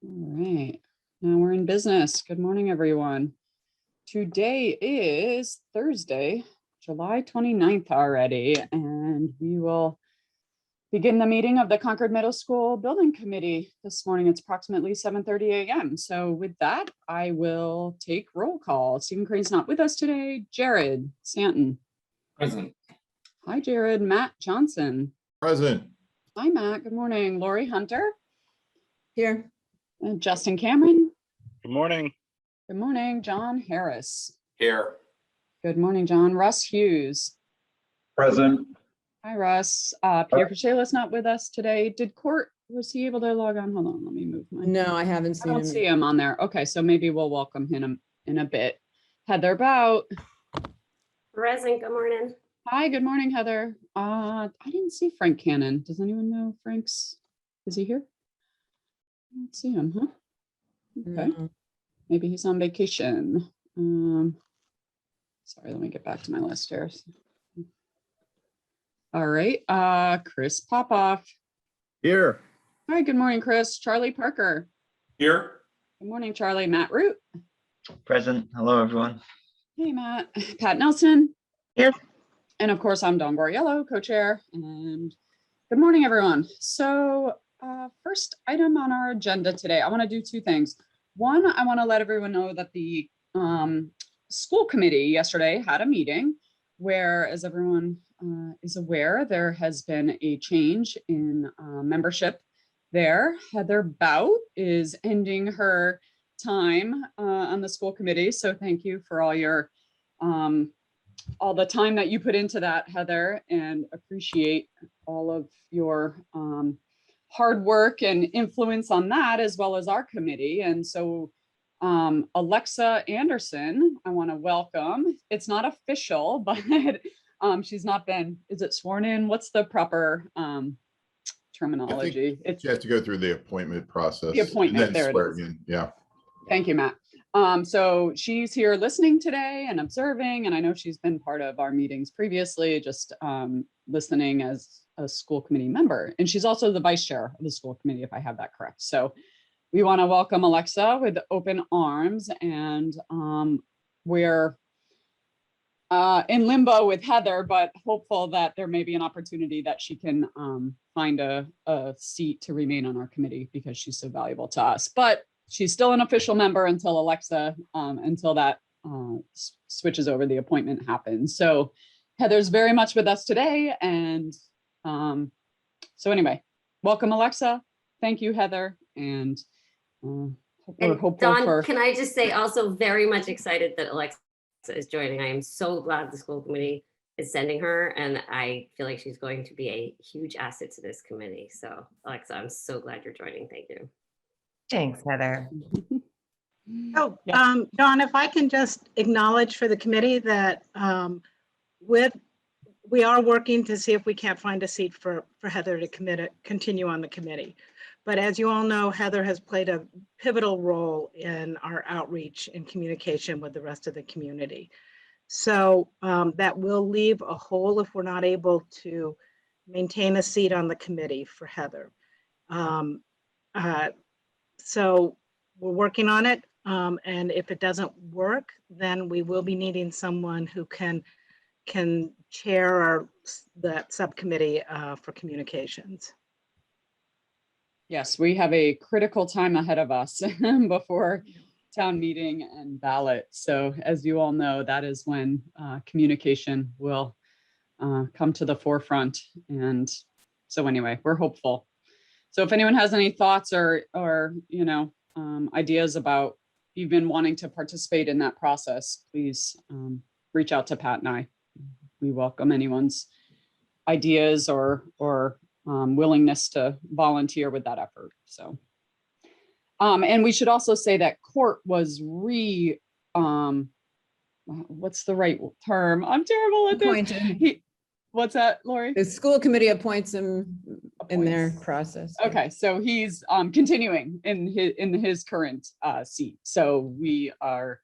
All right, now we're in business. Good morning, everyone. Today is Thursday, July 29th already, and we will begin the meeting of the Concord Middle School Building Committee this morning. It's approximately 7:30 a.m. So with that, I will take roll call. Stephen Crane's not with us today. Jared Stanton. Present. Hi, Jared. Matt Johnson. Present. Hi, Matt. Good morning. Lori Hunter. Here. And Justin Cameron. Good morning. Good morning. John Harris. Here. Good morning, John. Russ Hughes. Present. Hi, Russ. Peter Kashala's not with us today. Did Court, was he able to log on? Hold on, let me move my. No, I haven't I seen don't him. see him on there. Okay, so maybe we'll welcome him in a bit. Heather Bout. Present. Good morning. Hi, good morning, Heather. I didn't see Frank Cannon. Does anyone know Frank's? Is he here? I don't see him, huh? Okay, No. maybe he's on vacation. Sorry, let me get back to my list here. All right, Chris Popoff. Here. Hi, good morning, Chris. Charlie Parker. Here. Good morning, Charlie. Matt Root. Present. Hello, everyone. Hey, Matt. Pat Nelson. Here. And of course, I'm Dawn Goriello, co-chair. And good morning, everyone. So first item on our agenda today, I want to do two things. One, I want to let everyone know that the school committee yesterday had a meeting where, as everyone is aware, there has been a change in membership there. Heather Bout is ending her time on the school committee. So thank you for all the time that you put into that, Heather, and appreciate all of your hard work and influence on that, as well as our committee. And so Alexa Anderson, I want to welcome. It's not official, but she's not been, is it sworn in? What's the proper terminology? She has to go through the appointment process. The appointment, and then there it swear is. in. Yeah. Thank you, Matt. So she's here listening today and observing, and I know she's been part of our meetings previously, just listening as a school committee member. And she's also the vice chair of the school committee, if I have that correct. So we want to welcome Alexa with open arms, and we're in limbo with Heather, but hopeful that there may be an opportunity that she can find a seat to remain on our committee because she's so valuable to us. But she's still an official member until Alexa, until that switches over, the appointment happens. So Heather's very much with us today. And so anyway, welcome, Alexa. Thank you, Heather. And we're hopeful Dawn, for. can I just say also very much excited that Alexa is joining. I am so glad the school committee is sending her, and I feel like she's going to be a huge asset to this committee. So Alexa, I'm so glad you're joining. Thank you. Thanks, Heather. Oh, Yeah. Dawn, if I can just acknowledge for the committee that we are working to see if we can't find a seat for Heather to continue on the committee. But as you all know, Heather has played a pivotal role in our outreach and communication with the rest of the community. So that will leave a hole if we're not able to maintain a seat on the committee for Heather. So we're working on it. And if it doesn't work, then we will be needing someone who can chair that subcommittee for communications. Yes, we have a critical time ahead of us before town meeting and ballot. So as you all know, that is when communication will come to the forefront. And so anyway, we're hopeful. So if anyone has any thoughts or ideas about even wanting to participate in that process, please reach out to Pat and I. We welcome anyone's ideas or willingness to volunteer with that effort. So, and we should also say that Court was what's the right term? I'm terrible at this. Appointed. What's that, Lori? The school committee appoints him in their process. Okay, so he's continuing in his current seat. So we are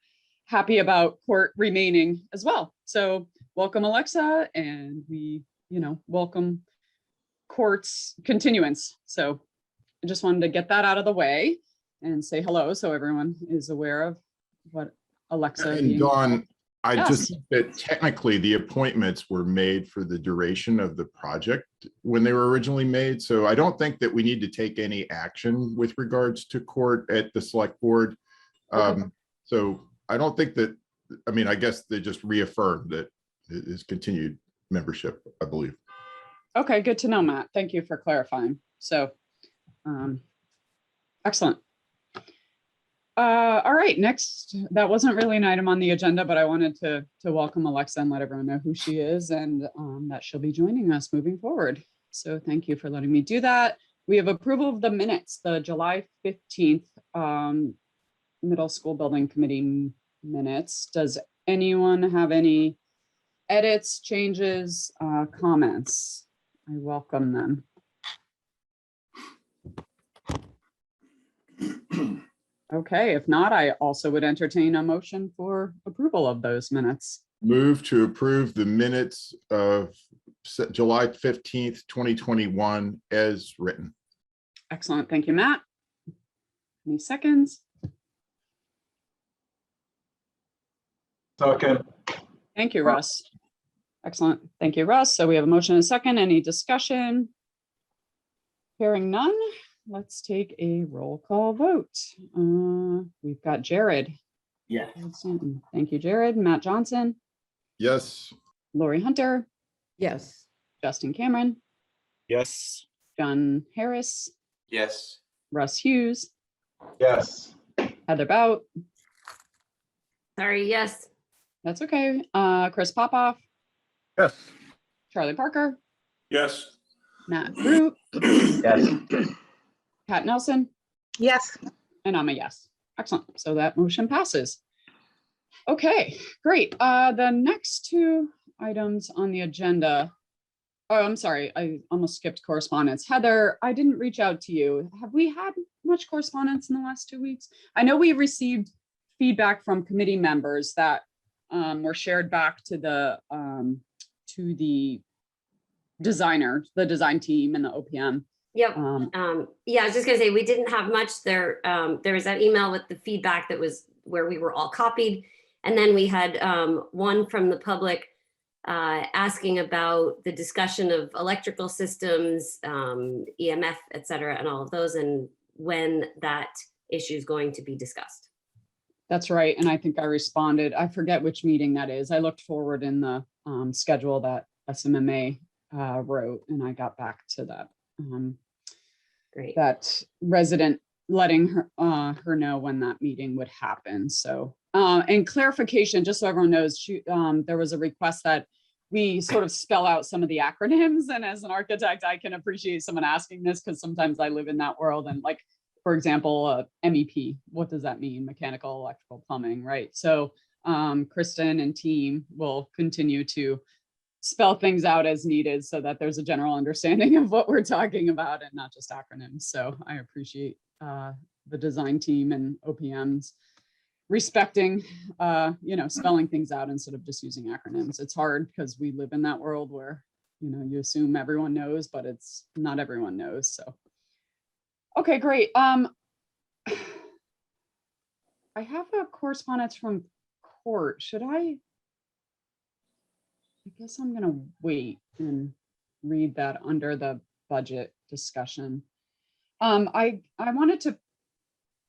happy about Court remaining as well. So welcome, Alexa, and we, welcome Court's continuance. So I just wanted to get that out of the way. and say hello so everyone is aware of what Alexa. And being- Dawn, I Yes. just, think that technically the appointments were made for the duration of the project when they were originally made. So I don't think that we need to take any action with regards to court at the select board. Okay. So I don't think that, I mean, I guess they just reaffirmed that it is continued membership, I believe. Okay, good to know, Matt. Thank you for clarifying. So, excellent. All right, next, that wasn't really an item on the agenda, but I wanted to welcome Alexa and let everyone know who she is and that she'll be joining us moving forward. So thank you for letting me do that. We have approval of the minutes, the July 15th Middle School Building Committee minutes. Does anyone have any edits, changes, comments? I welcome them. Okay, if not, I also would entertain a motion for approval of those minutes. Move to approve the minutes of July 15th, 2021 as written. Excellent, thank you, Matt. Any seconds? Second. Thank you, Russ. Excellent, thank you, Russ. So we have a motion and a second. Any discussion? Hearing none, let's take a roll call vote. We've got Jared. Yes. Thank you, Jared. Matt Johnson, Yes. Lori Hunter, Yes. Justin Cameron, Yes. John Harris, Yes. Russ Hughes, Yes. Heather Bout. Sorry, yes. That's okay. Chris Popoff, Yes. Charlie Parker, Yes. Matt Root, Yes. Pat Nelson, Yes, and I'm a yes. Excellent. So that motion passes. Okay, great. The next two items on the agenda. Oh, I'm sorry. I almost skipped correspondence. Heather, I didn't reach out to you. Have we had much correspondence in the last 2 weeks? I know we received feedback from committee members that were shared back to the designer, the design team and the OPM. Yep. Yeah, I was just gonna say, we didn't have much there. There was that email with the feedback that was where we were all copied. And then we had one from the public asking about the discussion of electrical systems, EMF, et cetera, and all of those, and when that issue is going to be discussed. That's right. And I think I responded. I forget which meeting that is. I looked forward in the schedule that SMMA wrote, and I got back to that. Great. That resident letting her know when that meeting would happen. So, and clarification, just so everyone knows, there was a request that we sort of spell out some of the acronyms. And as an architect, I can appreciate someone asking this because sometimes I live in that world. And like, for example, MEP, what does that mean? Mechanical, electrical, plumbing, right? So Kristen and team will continue to spell things out as needed so that there's a general understanding of what we're talking about and not just acronyms. So I appreciate the design team and OPMs respecting, spelling things out instead of just using acronyms. It's hard because we live in that world where, you assume everyone knows, but it's not everyone knows. So, okay, great. I have a correspondence from court. Should I guess I'm gonna wait and read that under the budget discussion. I wanted to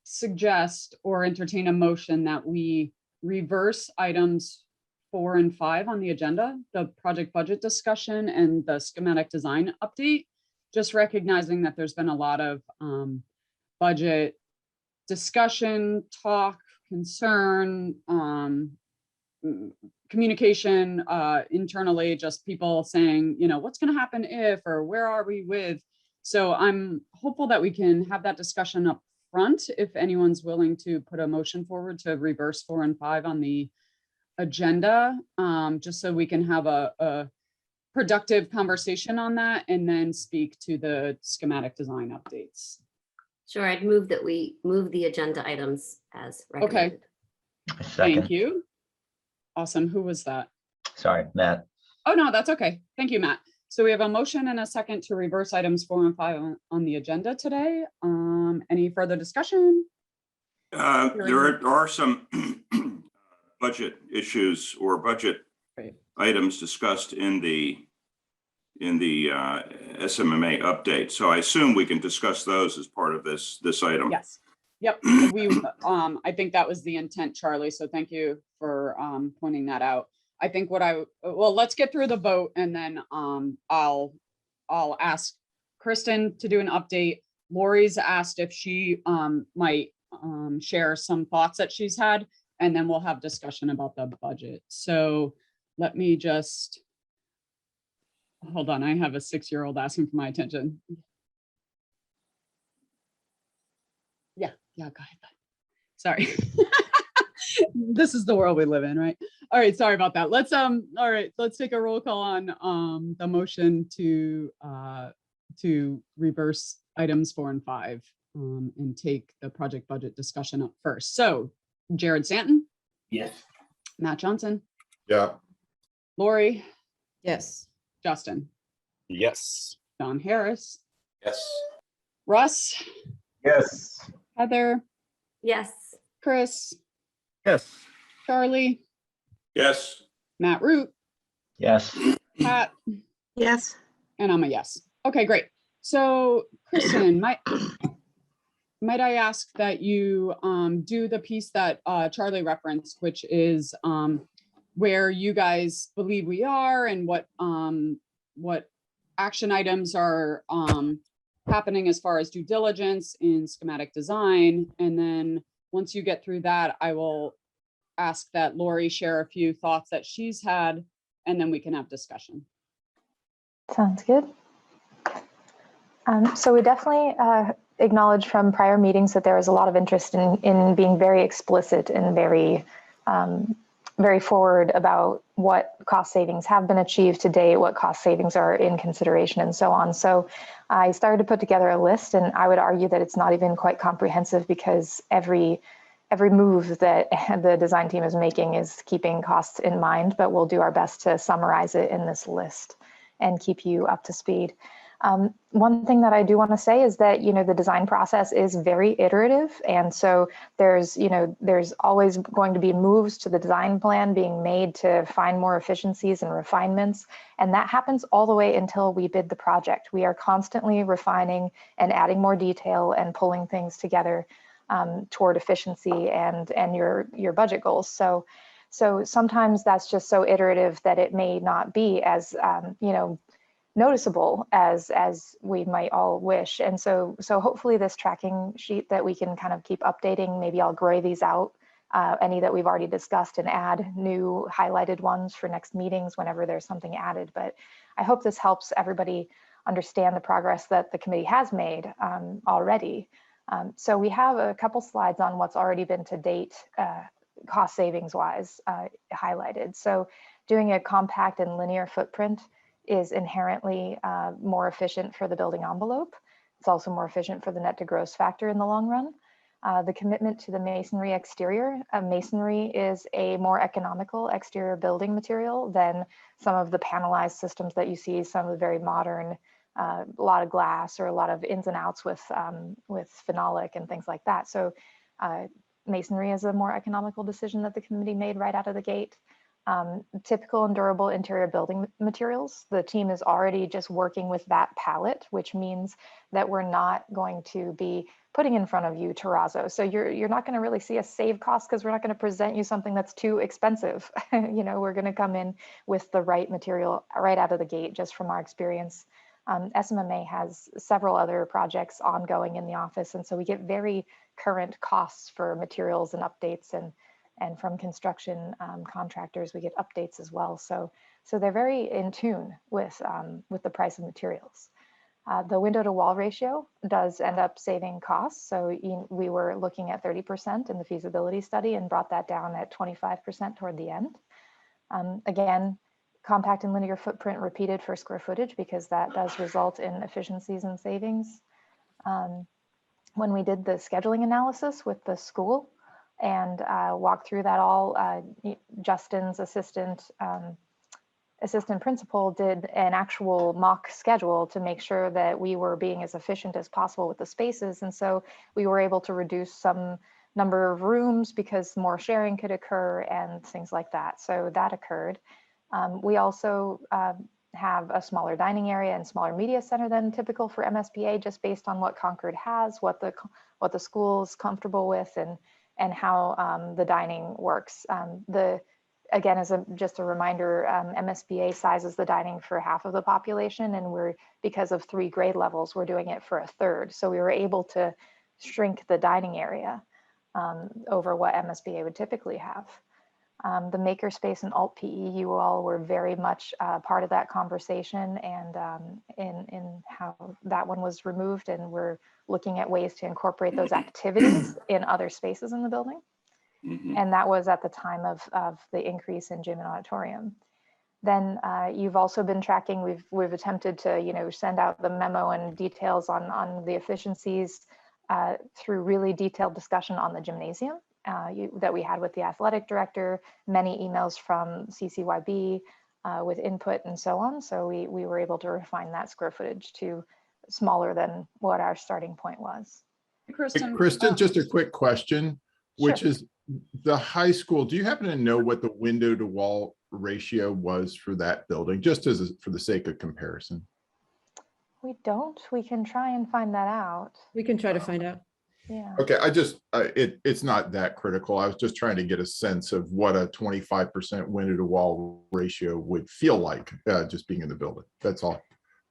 suggest or entertain a motion that we reverse items 4 and 5 on the agenda, the project budget discussion and the schematic design update, just recognizing that there's been a lot of budget discussion, talk, concern, communication internally, just people saying, what's going to happen if, or where are we with? So I'm hopeful that we can have that discussion up front if anyone's willing to put a motion forward to reverse 4 and 5 on the agenda, just so we can have a productive conversation on that and then speak to the schematic design updates. Sure, I'd move that we move the agenda items as recommended. Second. Thank you. Awesome. Who was that? Sorry, Matt. Oh, no, that's okay. Thank you, Matt. So we have a motion and a second to reverse items 4 and 5 on the agenda today. Any further discussion? There are some budget issues or budget Right. items discussed in the SMMA update. So I assume we can discuss those as part of this item. Yes. Yep. I think that was the intent, Charlie. So thank you for pointing that out. I think let's get through the vote and then I'll ask Kristen to do an update. Lori's asked if she might share some thoughts that she's had, and then we'll have discussion about the budget. So let me just hold on. I have a 6-year-old asking for my attention. Yeah, go ahead. Sorry. This is the world we live in, right? All right, sorry about that. Let's take a roll call on the motion to reverse items 4 and 5 and take the project budget discussion up first. So Jared Stanton, Yes. Matt Johnson, Yeah. Lori, Yes. Justin, Yes. Don Harris, Yes. Russ, Yes. Heather, Yes. Chris, Yes. Charlie, Yes. Matt Root, Yes. Pat, Yes. and I'm a yes. Okay, great. So Kristen, might I ask that you do the piece that Charlie referenced, which is where you guys believe we are and what action items are happening as far as due diligence in schematic design. And then once you get through that, I will ask that Lori share a few thoughts that she's had, and then we can have discussion. Sounds good. So we definitely acknowledge from prior meetings that there is a lot of interest in being very explicit and very forward about what cost savings have been achieved to date, what cost savings are in consideration, and so on. So I started to put together a list, and I would argue that it's not even quite comprehensive because every move that the design team is making is keeping costs in mind, but we'll do our best to summarize it in this list and keep you up to speed. One thing that I do want to say is that, the design process is very iterative. And so there's always going to be moves to the design plan being made to find more efficiencies and refinements. And that happens all the way until we bid the project. We are constantly refining and adding more detail and pulling things together toward efficiency and your budget goals. So sometimes that's just so iterative that it may not be as, noticeable as we might all wish. And so hopefully this tracking sheet that we can kind of keep updating, maybe I'll gray these out, any that we've already discussed, and add new highlighted ones for next meetings whenever there's something added. But I hope this helps everybody understand the progress that the committee has made already. So we have a couple slides on what's already been to date cost savings wise highlighted. So doing a compact and linear footprint is inherently more efficient for the building envelope. It's also more efficient for the net to gross factor in the long run. The commitment to the masonry exterior. Masonry is a more economical exterior building material than some of the panelized systems that you see, some of the very modern, a lot of glass or a lot of ins and outs with phenolic and things like that. So masonry is a more economical decision that the committee made right out of the gate. Typical and durable interior building materials. The team is already just working with that palette, which means that we're not going to be putting in front of you terrazzo. So you're not going to really see us save costs because we're not going to present you something that's too expensive. We're going to come in with the right material right out of the gate, just from our experience. SMMA has several other projects ongoing in the office, and so we get very current costs for materials and updates, and from construction contractors, we get updates as well. So they're very in tune with the price of materials. The window to wall ratio does end up saving costs. So we were looking at 30% in the feasibility study and brought that down at 25% toward the end. Again, compact and linear footprint repeated for square footage because that does result in efficiencies and savings. When we did the scheduling analysis with the school, and walk through that all. Justin's assistant principal did an actual mock schedule to make sure that we were being as efficient as possible with the spaces. And so we were able to reduce some number of rooms because more sharing could occur and things like that. So that occurred. We also have a smaller dining area and smaller media center than typical for MSBA, just based on what Concord has, what the school's comfortable with, and how the dining works. Again, as just a reminder, MSBA sizes the dining for half of the population, and because of 3 grade levels, we're doing it for a third. So we were able to shrink the dining area over what MSBA would typically have. The makerspace and alt PE, you all were very much part of that conversation, and in how that one was removed, and we're looking at ways to incorporate those activities in other spaces in the building. And that was at the time of the increase in gym and auditorium. Then you've also been tracking, we've attempted to send out the memo and details on the efficiencies through really detailed discussion on the gymnasium that we had with the athletic director, many emails from CCYB with input and so on. So we were able to refine that square footage to smaller than what our starting point was. Kristen, Kristen, just a quick question, which Sure. is the high school. Do you happen to know what the window to wall ratio was for that building, just for the sake of comparison? We don't. We can try and find that out. We can try to find out. Yeah. Okay, it's not that critical. I was just trying to get a sense of what a 25% window to wall ratio would feel like, just being in the building. That's all.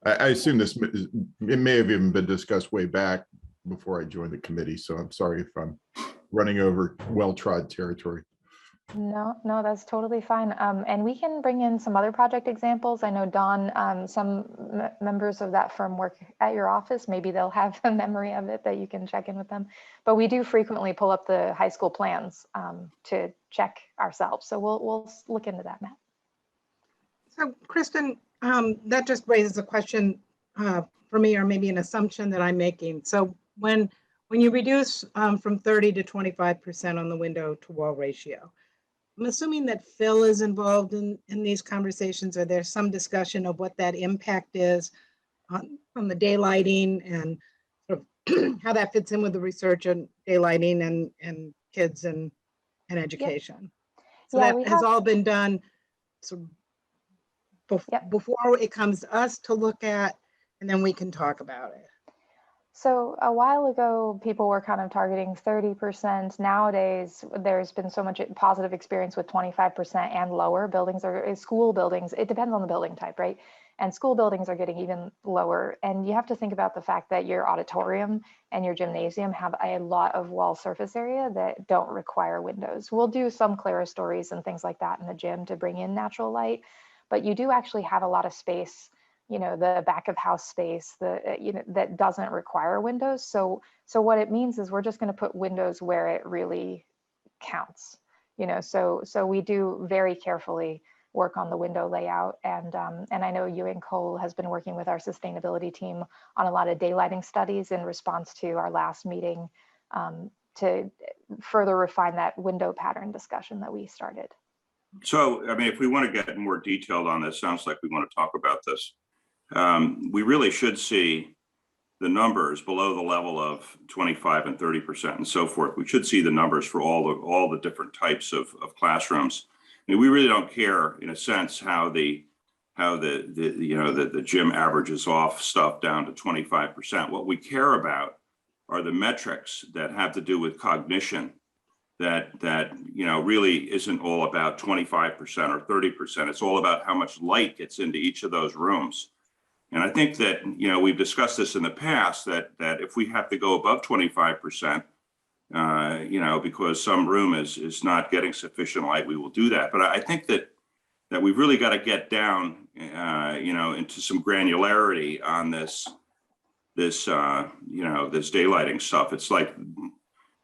I assume it may have even been discussed way back before I joined the committee, so I'm sorry if I'm running over well-trod territory. No, that's totally fine. And we can bring in some other project examples. I know Dawn, some members of that firm work at your office. Maybe they'll have a memory of it that you can check in with them. But we do frequently pull up the high school plans to check ourselves. So we'll look into that, Matt. So Kristen, that just raises a question for me, or maybe an assumption that I'm making. So when you reduce from 30 to 25% on the window to wall ratio, I'm assuming that Phil is involved in these conversations. Or there's some discussion of what that impact is on the daylighting and sort of how that fits in with the research on daylighting and kids and education. So Yeah, that has all been done sort of before it comes to us to look at, and then we can talk about it. So a while ago, people were kind of targeting 30%. Nowadays, there's been so much positive experience with 25% and lower. Buildings school buildings, it depends on the building type, right? And school buildings are getting even lower. And you have to think about the fact that your auditorium and your gymnasium have a lot of wall surface area that don't require windows. We'll do some clerestories and things like that in the gym to bring in natural light, but you do actually have a lot of space, the back of house space, that doesn't require windows. So what it means is we're just going to put windows where it really counts. So we do very carefully work on the window layout, and I know Ewing Cole has been working with our sustainability team on a lot of daylighting studies in response to our last meeting to further refine that window pattern discussion that we started. So, I mean, if we want to get more detailed on this, sounds like we want to talk about this. We really should see the numbers below the level of 25 and 30% and so forth. We should see the numbers for all the different types of classrooms. I mean, we really don't care, in a sense, how the gym averages off stuff down to 25%. What we care about are the metrics that have to do with cognition. That really isn't all about 25% or 30%. It's all about how much light gets into each of those rooms. And I think that, we've discussed this in the past, that if we have to go above 25%, because some room is not getting sufficient light, we will do that. But I think that we've really got to get down, into some granularity on this daylighting stuff. It's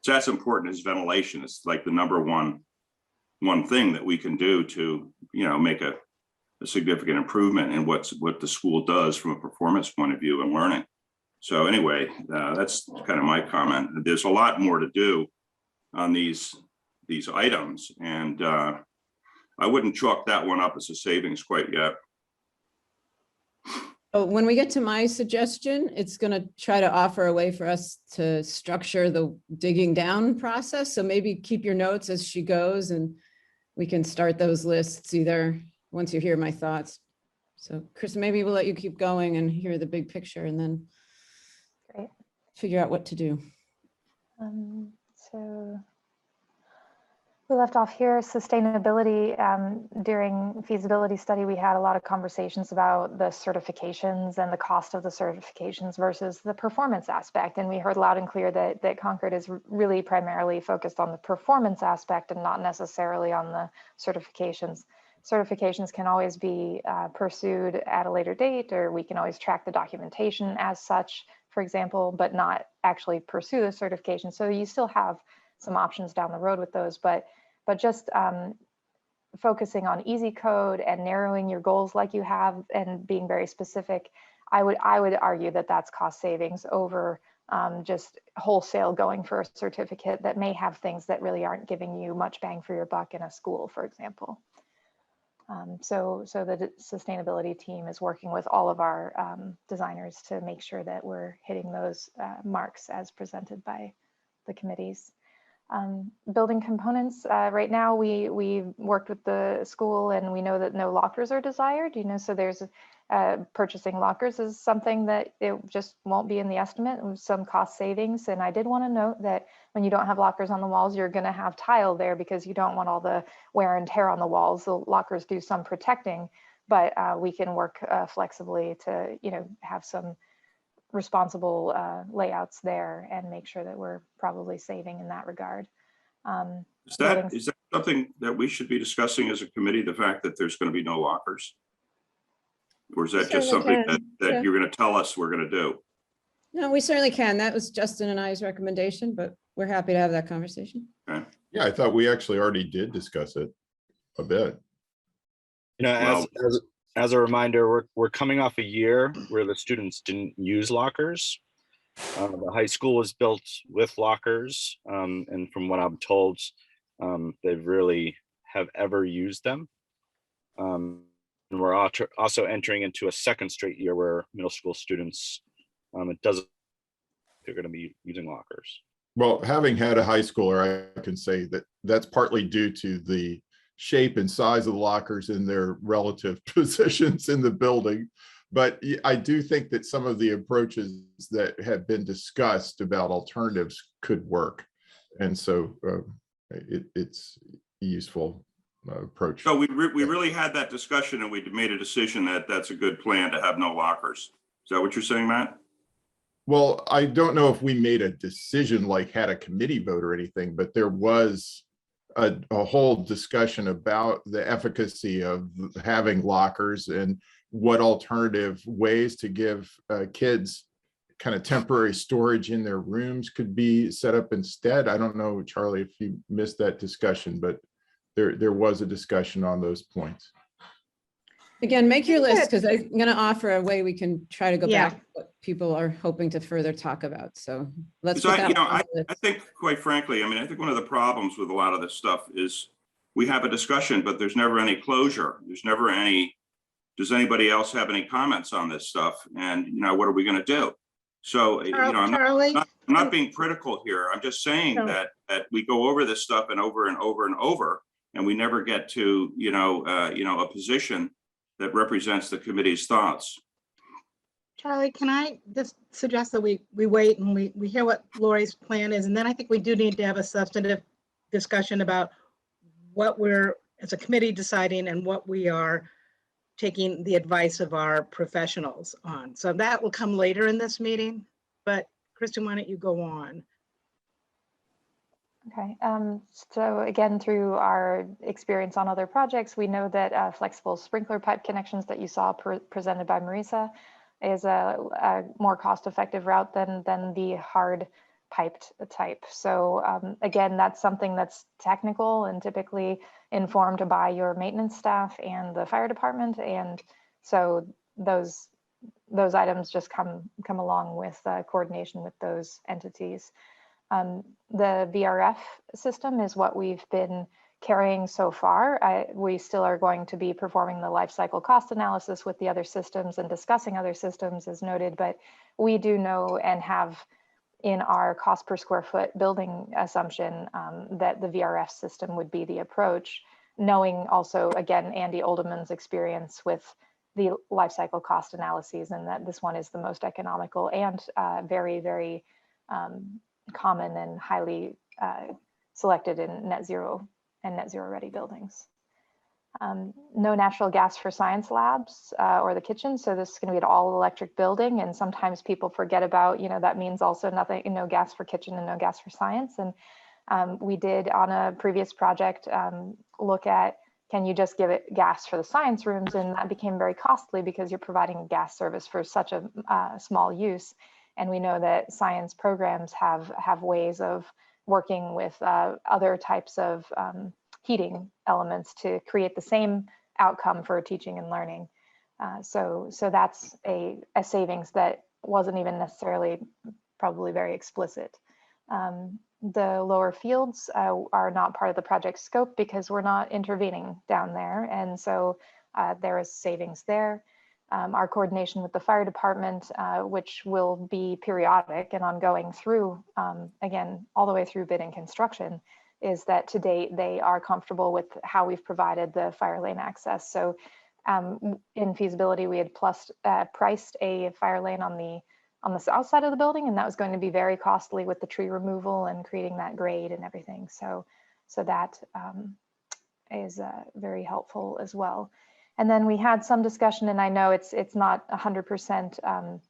as important as ventilation. It's like the number one thing that we can do to, make a significant improvement in what the school does from a performance point of view and learning. So anyway, that's kind of my comment. There's a lot more to do on these items, and I wouldn't chalk that one up as a savings quite yet. When we get to my suggestion, it's going to try to offer a way for us to structure the digging down process. So maybe keep your notes as she goes and we can start those lists either once you hear my thoughts. So Chris, maybe we'll let you keep going and hear the big picture and then Great. figure out what to do. So we left off here, sustainability. During feasibility study, we had a lot of conversations about the certifications and the cost of the certifications versus the performance aspect. And we heard loud and clear that Concord is really primarily focused on the performance aspect and not necessarily on the certifications. Certifications can always be pursued at a later date, or we can always track the documentation as such, for example, but not actually pursue the certification. So you still have some options down the road with those, but just focusing on easy code and narrowing your goals like you have and being very specific, I would argue that that's cost savings over just wholesale going for a certificate that may have things that really aren't giving you much bang for your buck in a school, for example. So the sustainability team is working with all of our designers to make sure that we're hitting those marks as presented by the committees. Building components, right now we worked with the school and we know that no lockers are desired, so there's purchasing lockers is something that it just won't be in the estimate, some cost savings. And I did want to note that when you don't have lockers on the walls, you're going to have tile there because you don't want all the wear and tear on the walls. The lockers do some protecting, but we can work flexibly to have some responsible layouts there and make sure that we're probably saving in that regard. Is that something that we should be discussing as a committee, the fact that there's going to be no lockers? Or is that just something that you're going to tell us we're going to do? No, we certainly can. That was Justin and I's recommendation, but we're happy to have that conversation. Okay. Yeah, I thought we actually already did discuss it a bit. As a reminder, we're coming off a year where the students didn't use lockers. The high school was built with lockers, and from what I'm told, they really have ever used them. And we're also entering into a second straight year where middle school students, they're going to be using lockers. Well, having had a high schooler, I can say that that's partly due to the shape and size of the lockers in their relative positions in the building. But I do think that some of the approaches that have been discussed about alternatives could work. And so it's a useful approach. So we really had that discussion and we made a decision that that's a good plan to have no lockers. Is that what you're saying, Matt? Well, I don't know if we made a decision, like had a committee vote or anything, but there was a whole discussion about the efficacy of having lockers and what alternative ways to give kids kind of temporary storage in their rooms could be set up instead. I don't know, Charlie, if you missed that discussion, but there was a discussion on those points. Again, make your list because I'm going to offer a way we can try to go Yeah. back to what people are hoping to further talk about. So let's So put that on I the list. think, quite frankly, I think one of the problems with a lot of this stuff is we have a discussion, but there's never any closure. There's never any, does anybody else have any comments on this stuff? And, what are we going to do? So, Charlie, I'm not being critical here. I'm just saying No. that we go over this stuff and over and over and over, and we never get to, a position that represents the committee's thoughts. Charlie, can I just suggest that we wait and we hear what Lori's plan is, and then I think we do need to have a substantive discussion about what we're, as a committee, deciding and what we are taking the advice of our professionals on. So that will come later in this meeting, but Kristen, why don't you go on? Okay, so again, through our experience on other projects, we know that flexible sprinkler pipe connections that you saw presented by Marisa is a more cost-effective route than the hard piped type. So again, that's something that's technical and typically informed by your maintenance staff and the fire department. And so those items just come along with coordination with those entities. The VRF system is what we've been carrying so far. We still are going to be performing the life cycle cost analysis with the other systems and discussing other systems as noted, but we do know and have in our cost per square foot building assumption that the VRF system would be the approach, knowing also, again, Andy Oldham's experience with the life cycle cost analyses, and that this one is the most economical and very, very common and highly selected in net zero and net zero ready buildings. No natural gas for science labs or the kitchen. So this is going to be an all electric building. And sometimes people forget about, that means also nothing, no gas for kitchen and no gas for science. And we did on a previous project look at, can you just give it gas for the science rooms? And that became very costly because you're providing a gas service for such a small use. And we know that science programs have ways of working with other types of heating elements to create the same outcome for teaching and learning. So that's a savings that wasn't even necessarily probably very explicit. The lower fields are not part of the project scope because we're not intervening down there. And so there is savings there. Our coordination with the fire department, which will be periodic and ongoing through, again, all the way through bid and construction, is that to date, they are comfortable with how we've provided the fire lane access. So in feasibility, we had priced a fire lane on the south side of the building, and that was going to be very costly with the tree removal and creating that grade and everything. So that is very helpful as well. And then we had some discussion, and I know it's not 100%.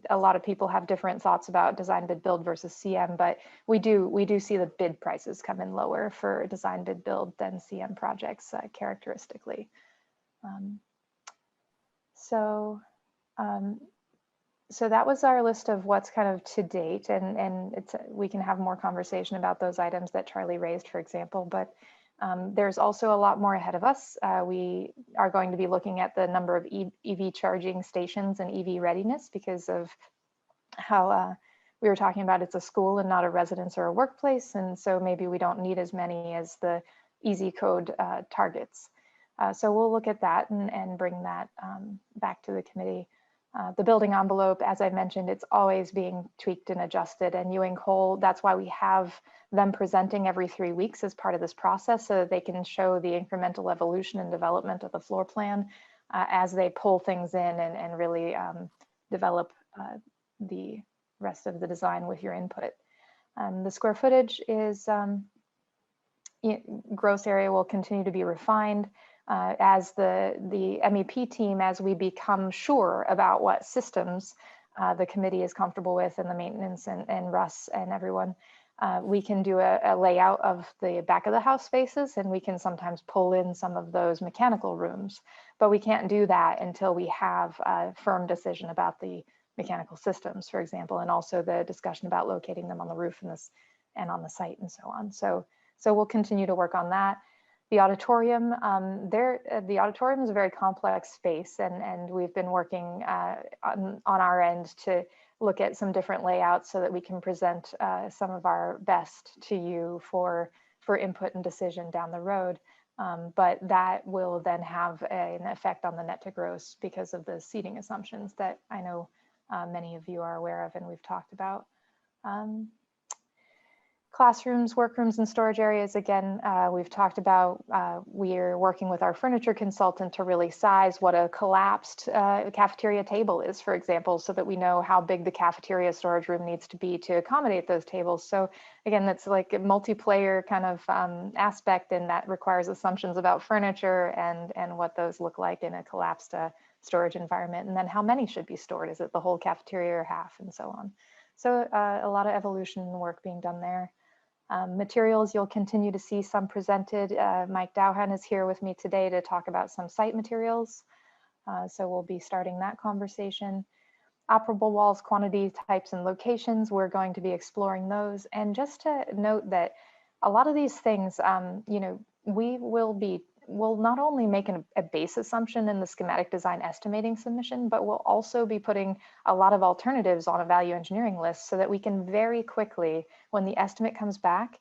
A lot of people have different thoughts about design bid build versus CM, but we do see the bid prices come in lower for design bid build than CM projects characteristically. So that was our list of what's kind of to date, and we can have more conversation about those items that Charlie raised, for example, but. There's also a lot more ahead of us. We are going to be looking at the number of EV charging stations and EV readiness because of how we were talking about it's a school and not a residence or a workplace. And so maybe we don't need as many as the easy code targets. So we'll look at that and bring that back to the committee. The building envelope, as I mentioned, it's always being tweaked and adjusted, and Ewing Cole, that's why we have them presenting every 3 weeks as part of this process so that they can show the incremental evolution and development of the floor plan as they pull things in and really develop the rest of the design with your input. The square footage is, gross area will continue to be refined. As the MEP team, as we become sure about what systems the committee is comfortable with and the maintenance and Russ and everyone, we can do a layout of the back of the house spaces, and we can sometimes pull in some of those mechanical rooms, but we can't do that until we have a firm decision about the mechanical systems, for example, and also the discussion about locating them on the roof and on the site and so on. So we'll continue to work on that. The auditorium, the auditorium is a very complex space, and we've been working on our end to look at some different layouts so that we can present some of our best to you for input and decision down the road. But that will then have an effect on the net to gross because of the seating assumptions that I know many of you are aware of and we've talked about. Classrooms, workrooms, and storage areas, again, we've talked about, we're working with our furniture consultant to really size what a collapsed cafeteria table is, for example, so that we know how big the cafeteria storage room needs to be to accommodate those tables. So again, that's like a multiplayer kind of aspect, and that requires assumptions about furniture and what those look like in a collapsed storage environment. And then how many should be stored? Is it the whole cafeteria or half, and so on? So a lot of evolution work being done there. Materials, you'll continue to see some presented. Mike Dowhan is here with me today to talk about some site materials. So we'll be starting that conversation. Operable walls, quantity, types, and locations, we're going to be exploring those. And just to note that a lot of these things, we will not only make a base assumption in the schematic design estimating submission, but we'll also be putting a lot of alternatives on a value engineering list so that we can very quickly, when the estimate comes back,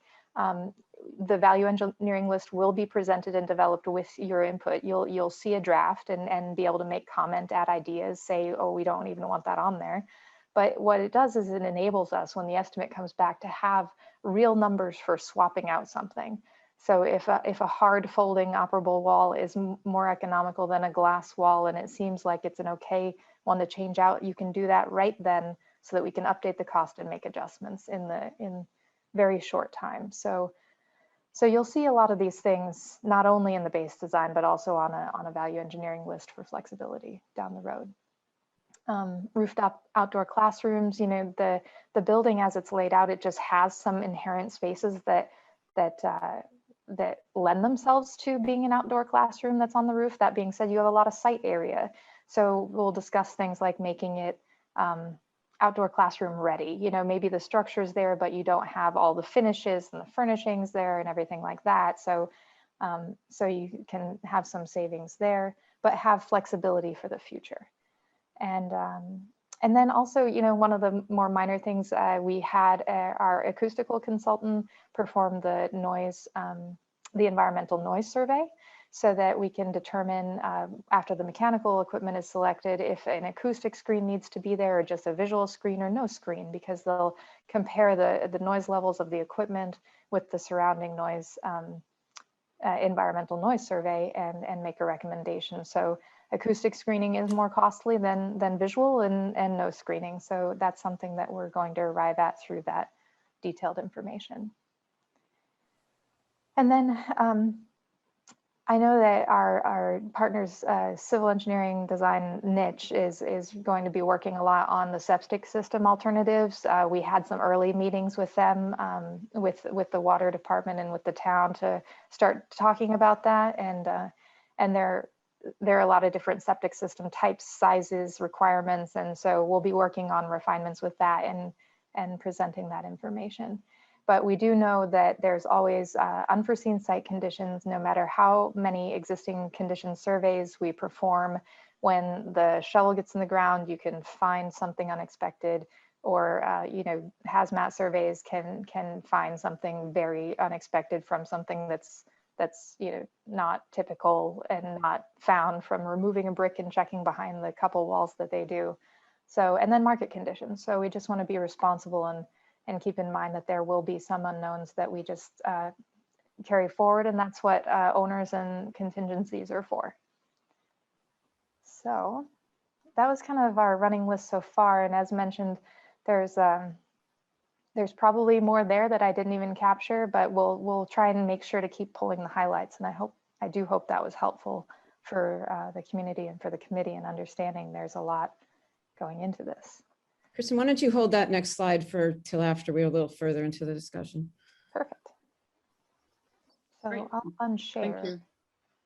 the value engineering list will be presented and developed with your input. You'll see a draft and be able to make comment, add ideas, say, oh, we don't even want that on there. But what it does is it enables us, when the estimate comes back, to have real numbers for swapping out something. So if a hard folding operable wall is more economical than a glass wall, and it seems like it's an okay one to change out, you can do that right then, so that we can update the cost and make adjustments in very short time. So you'll see a lot of these things, not only in the base design, but also on a value engineering list for flexibility down the road. Rooftop outdoor classrooms, you know, the building as it's laid out, it just has some inherent spaces that lend themselves to being an outdoor classroom that's on the roof. That being said, you have a lot of site area. So we'll discuss things like making it outdoor classroom ready. You know, maybe the structure's there, but you don't have all the finishes and the furnishings there and everything like that. So, so you can have some savings there, but have flexibility for the future. And then also, you know, one of the more minor things, we had our acoustical consultant perform the noise, the environmental noise survey, so that we can determine after the mechanical equipment is selected if an acoustic screen needs to be there or just a visual screen or no screen, because they'll compare the noise levels of the equipment with the surrounding noise, environmental noise survey, and make a recommendation. So acoustic screening is more costly than visual and no screening. So that's something that we're going to arrive at through that detailed information. And then I know that our partners, civil engineering design niche is going to be working a lot on the septic system alternatives. We had some early meetings with them, with the water department and with the town to start talking about that. And there are a lot of different septic system types, sizes, requirements. And so we'll be working on refinements with that and presenting that information. But we do know that there's always unforeseen site conditions, no matter how many existing condition surveys we perform. When the shovel gets in the ground, you can find something unexpected, or you know, hazmat surveys can find something very unexpected from something that's you know, not typical and not found from removing a brick and checking behind the couple walls that they do. So, and then market conditions. So we just want to be responsible and keep in mind that there will be some unknowns that we just carry forward, and that's what owners and contingencies are for. So that was kind of our running list so far. And as mentioned, there's probably more there that I didn't even capture, but we'll try and make sure to keep pulling the highlights. And I do hope that was helpful for the community and for the committee in understanding there's a lot going into this. Kristen, why don't you hold that next slide till after we're a little further into the discussion? Perfect. So Great. I'll unshare. Thank you.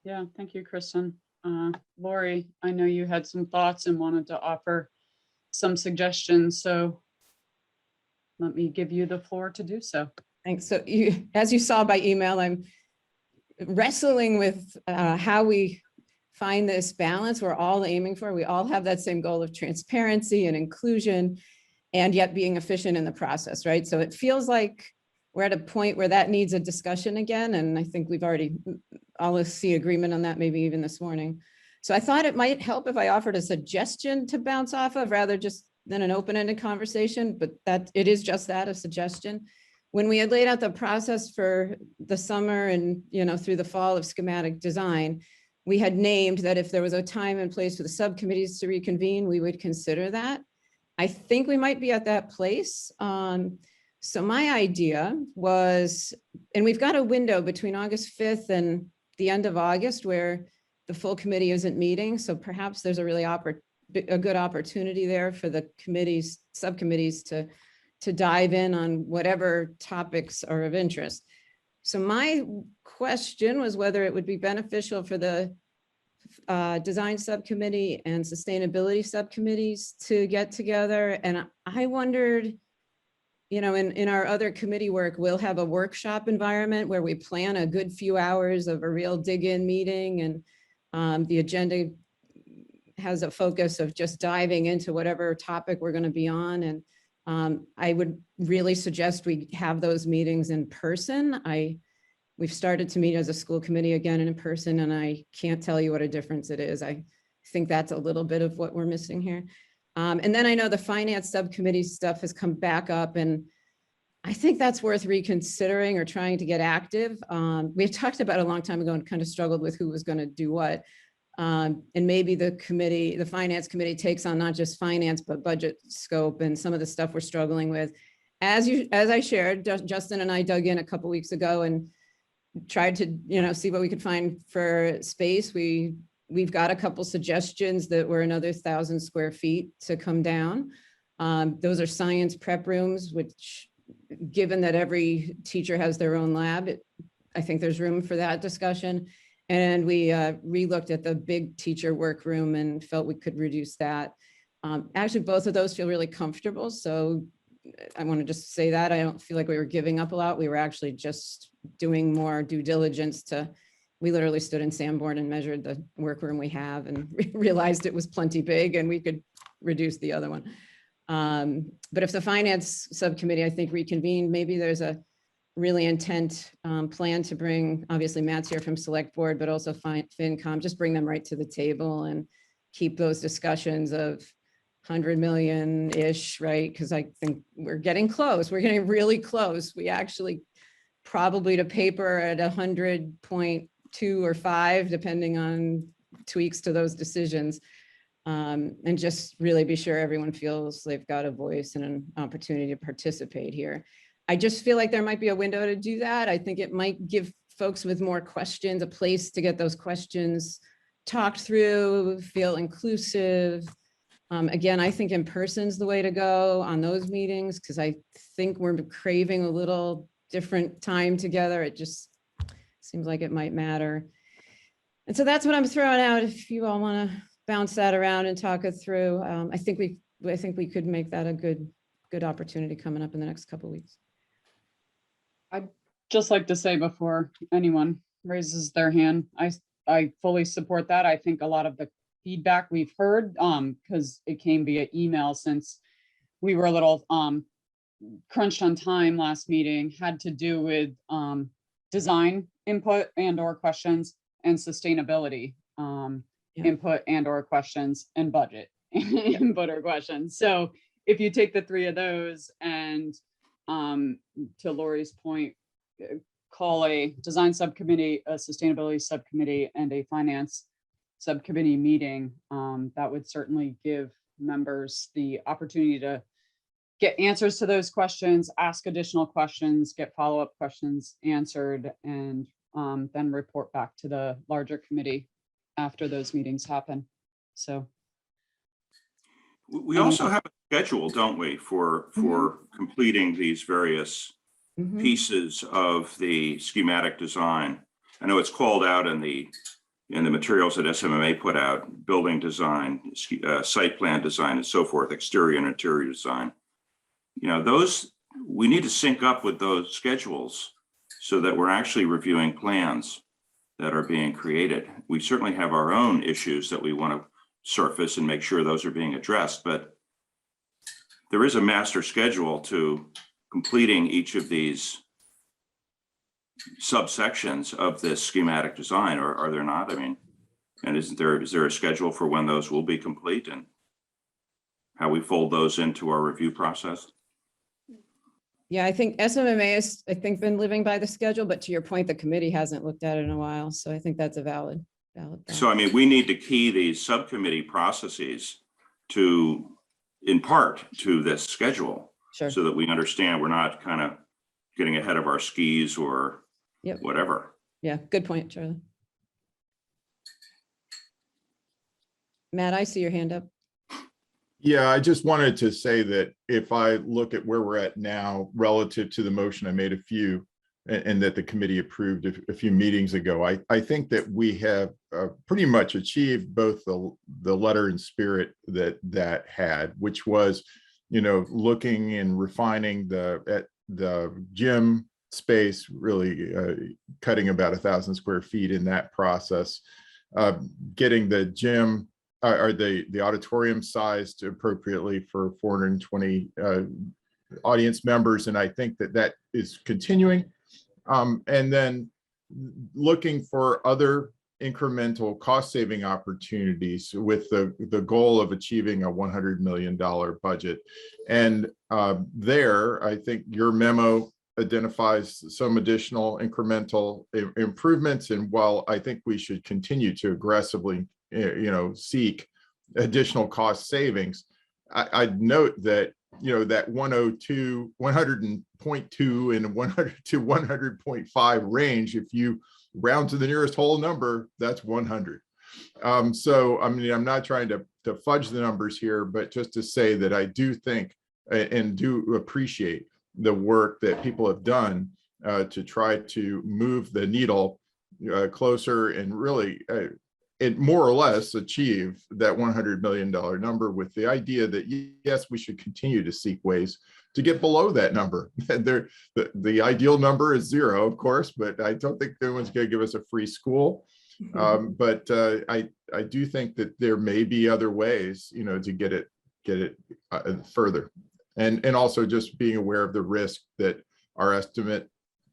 Yeah, thank you, Kristen. Lori, I know you had some thoughts and wanted to offer some suggestions, so let me give you the floor to do so. Thanks. So as you saw by email, I'm wrestling with how we find this balance we're all aiming for. We all have that same goal of transparency and inclusion, and yet being efficient in the process, right? So it feels like we're at a point where that needs a discussion again. And I think we've already all see agreement on that, maybe even this morning. So I thought it might help if I offered a suggestion to bounce off of rather just than an open-ended conversation, but that it is just that, a suggestion. When we had laid out the process for the summer and, you know, through the fall of schematic design, we had named that if there was a time and place for the subcommittees to reconvene, we would consider that. I think we might be at that place. So my idea was, and we've got a window between August 5th and the end of August where the full committee isn't meeting. So perhaps there's a really a good opportunity there for the committees, subcommittees to dive in on whatever topics are of interest. So my question was whether it would be beneficial for the design subcommittee and sustainability subcommittees to get together. And I wondered, you know, in our other committee work, we'll have a workshop environment where we plan a good few hours of a real dig-in meeting, and the agenda has a focus of just diving into whatever topic we're going to be on. And I would really suggest we have those meetings in person. I we've started to meet as a school committee again in person, and I can't tell you what a difference it is. I think that's a little bit of what we're missing here. And then I know the finance subcommittee stuff has come back up, and I think that's worth reconsidering or trying to get active. We've talked about it a long time ago and kind of struggled with who was going to do what. And maybe the committee, the finance committee, takes on not just finance, but budget scope and some of the stuff we're struggling with. As I shared, Justin and I dug in a couple weeks ago and tried to, see what we could find for space. We've got a couple suggestions that were another 1,000 square feet to come down. Those are science prep rooms, which, given that every teacher has their own lab, I think there's room for that discussion. And we re-looked at the big teacher workroom and felt we could reduce that. Actually, both of those feel really comfortable. So I want to just say that I don't feel like we were giving up a lot. We were actually just doing more due diligence we literally stood in Sanborn and measured the workroom we have and realized it was plenty big and we could reduce the other one. But if the finance subcommittee, I think, reconvened, maybe there's a really intent plan to bring, obviously Matt's here from select board, but also FinCom, just bring them right to the table and keep those discussions of 100 million-ish, right? Because I think we're getting close. We're getting really close. We actually probably to paper at 100.2 or 5, depending on tweaks to those decisions. And just really be sure everyone feels they've got a voice and an opportunity to participate here. I just feel like there might be a window to do that. I think it might give folks with more questions a place to get those questions talked through, feel inclusive. Again, I think in person's the way to go on those meetings, because I think we're craving a little different time together. It just seems like it might matter. And so that's what I'm throwing out. If you all want to bounce that around and talk it through, I think we could make that a good opportunity coming up in the next couple of weeks. I'd just like to say before anyone raises their hand, I fully support that. I think a lot of the feedback we've heard, because it came via email, since we were a little crunched on time last meeting, had to do with design input and or questions, and sustainability input and or questions, and budget input or questions. So if you take the 3 of those and to Lori's point, call a design subcommittee, a sustainability subcommittee, and a finance subcommittee meeting, that would certainly give members the opportunity to get answers to those questions, ask additional questions, get follow-up questions answered, and then report back to the larger committee after those meetings happen. So we also have a schedule, don't we, for completing these various pieces of the schematic design. I know it's called out in the materials that SMMA put out: building design, site plan design, and so forth, exterior and interior design. Those, we need to sync up with those schedules so that we're actually reviewing plans that are being created. We certainly have our own issues that we want to surface and make sure those are being addressed, but there is a master schedule to completing each of these subsections of this schematic design, or are there not? I mean, and is there a schedule for when those will be complete and how we fold those into our review process? Yeah, I think SMMA has, been living by the schedule, but to your point, the committee hasn't looked at it in a while. So I think that's a valid thought. So, I mean, we need to key these subcommittee processes in part to this schedule. Sure. So that we understand we're not kind of getting ahead of our skis or whatever. Yeah, good point, Charlie. Matt, I see your hand up. Yeah, I just wanted to say that if I look at where we're at now relative to the motion I made and that the committee approved a few meetings ago, I think that we have pretty much achieved both the letter and spirit that had, which was, looking and refining the gym space, really cutting about 1,000 square feet in that process, getting the gym or the auditorium sized appropriately for 420 audience members. And I think that is continuing. And then looking for other incremental cost saving opportunities with the goal of achieving a $100 million budget. And there, I think your memo identifies some additional incremental improvements. And while I think we should continue to aggressively, seek additional cost savings, I'd note that, that 100.2 and 100 to 100.5 range, if you round to the nearest whole number, that's 100. So, I mean, I'm not trying to fudge the numbers here, but just to say that I do think and do appreciate the work that people have done to try to move the needle closer and really it more or less achieve that $100 million number, with the idea that yes, we should continue to seek ways to get below that number. The ideal number is 0, of course, but I don't think anyone's going to give us a free school. But I do think that there may be other ways, to get it further, and also just being aware of the risk that our estimate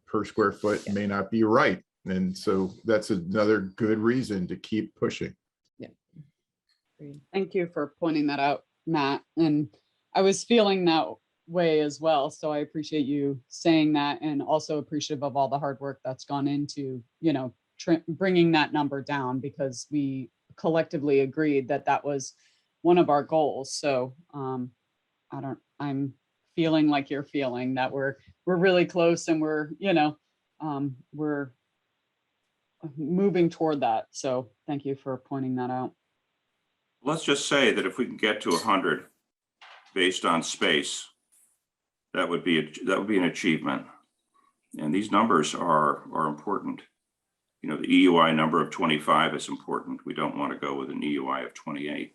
per square foot may not be right. And so that's another good reason to keep pushing. Yeah. Thank you for pointing that out, Matt. And I was feeling that way as well. So I appreciate you saying that, and also appreciative of all the hard work that's gone into, bringing that number down, because we collectively agreed that that was one of our goals. So I'm feeling like you're feeling that we're really close, and we're moving toward that. So thank you for pointing that out. Let's just say that if we can get to 100 based on space, that would be an achievement. And these numbers are important. The EUI number of 25 is important. We don't want to go with an EUI of 28.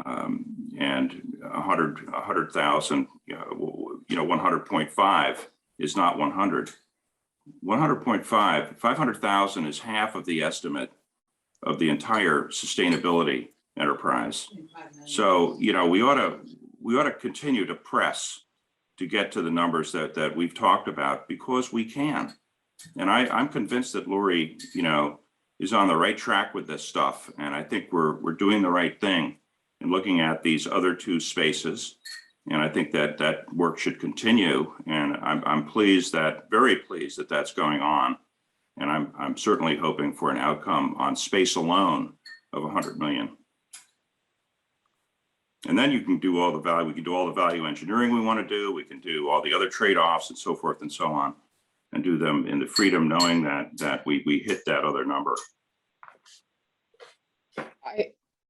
And 100,000, 100.5 is not 100. 100.5, 500,000 is half of the estimate of the entire sustainability enterprise. So, we ought to continue to press to get to the numbers that we've talked about, because we can. And I'm convinced that Lori, is on the right track with this stuff. And I think we're doing the right thing in looking at these other 2 spaces. And I think that work should continue. And I'm very pleased that that's going on. And I'm certainly hoping for an outcome on space alone of 100 million. And then you can do all the value. We can do all the value engineering we want to do. We can do all the other trade-offs and so forth and so on, and do them in the freedom, knowing that we hit that other number.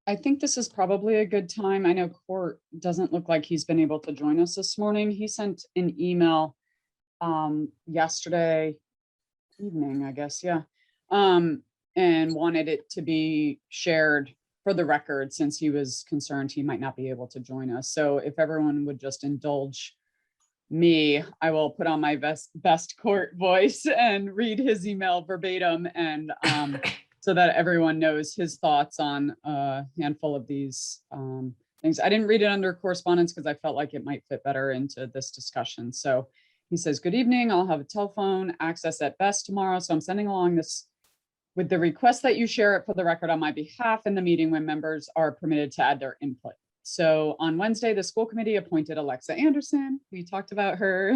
I think this is probably a good time. I know Court doesn't look like he's been able to join us this morning. He sent an email yesterday evening, I guess, yeah, and wanted it to be shared for the record, since he was concerned he might not be able to join us. So if everyone would just indulge me, I will put on my best Court voice and read his email verbatim, and so that everyone knows his thoughts on a handful of these things. I didn't read it under correspondence because I felt like it might fit better into this discussion. So he says, "Good evening. I'll have a telephone access at best tomorrow. So I'm sending along this with the request that you share it for the record on my behalf in the meeting when members are permitted to add their input. So on Wednesday, the school committee appointed Alexa Anderson. We talked about her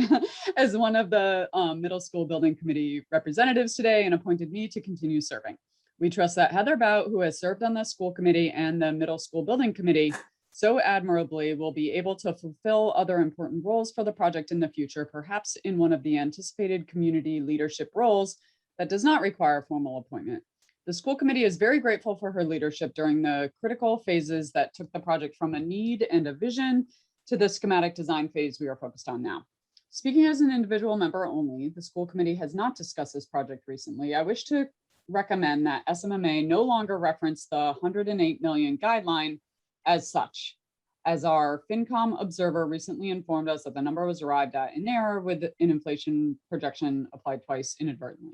as one of the middle school building committee representatives today, and appointed me to continue serving. We trust that Heather Bout, who has served on the school committee and the middle school building committee so admirably, will be able to fulfill other important roles for the project in the future, perhaps in one of the anticipated community leadership roles that does not require formal appointment. The school committee is very grateful for her leadership during the critical phases that took the project from a need and a vision to the schematic design phase we are focused on now. Speaking as an individual member only, the school committee has not discussed this project recently. I wish to recommend that SMMA no longer reference the 108 million guideline as such, as our FinCom observer recently informed us that the number was arrived at in error with an inflation projection applied twice inadvertently.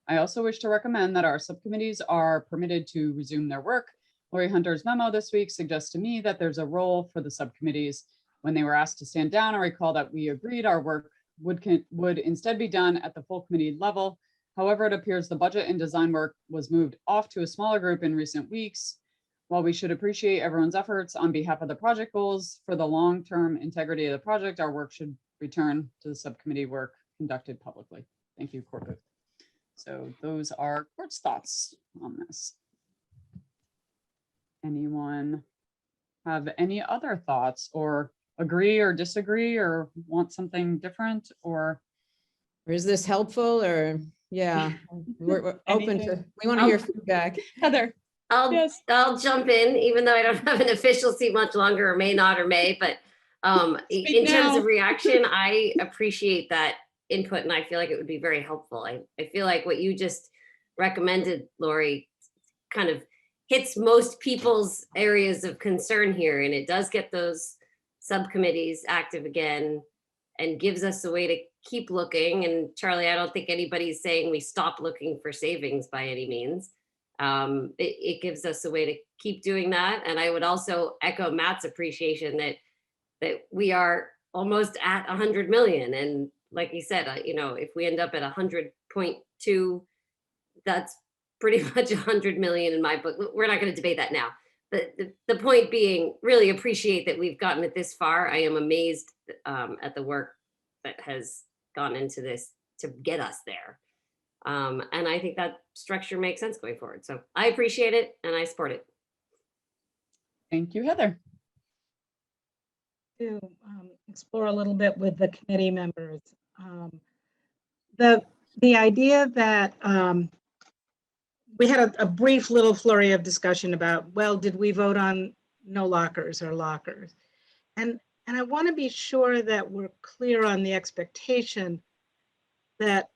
I also wish to recommend that our subcommittees are permitted to resume their work. Lori Hunter's memo this week suggests to me that there's a role for the subcommittees. When they were asked to stand down, I recall that we agreed our work would instead be done at the full committee level. However, it appears the budget and design work was moved off to a smaller group in recent weeks. While we should appreciate everyone's efforts on behalf of the project goals, for the long-term integrity of the project, our work should return to the subcommittee work conducted publicly. Thank you, Court Booth. So those are Court's thoughts on this. Anyone have any other thoughts or agree or disagree or want something different or? Or is this helpful or, yeah, we're open to, Anything? we want to hear feedback. Heather? Yes. I'll jump in, even though I don't have an official seat much longer, or may not, or may, but in terms now. of reaction, I appreciate that input and I feel like it would be very helpful. I feel like what you just recommended, Lori, kind of hits most people's areas of concern here, and it does get those subcommittees active again and gives us a way to keep looking. And Charlie, I don't think anybody's saying we stop looking for savings by any means. It gives us a way to keep doing that. And I would also echo Matt's appreciation that we are almost at 100 million. And like he said, if we end up at 100.2, that's pretty much 100 million in my book. We're not going to debate that now. But the point being, really appreciate that we've gotten it this far. I am amazed at the work that has gone into this to get us there. And I think that structure makes sense going forward. So I appreciate it and I support it. Thank you, Heather. To explore a little bit with the committee members. The idea that we had a brief little flurry of discussion about, well, did we vote on no lockers or lockers? And I want to be sure that we're clear on the expectation that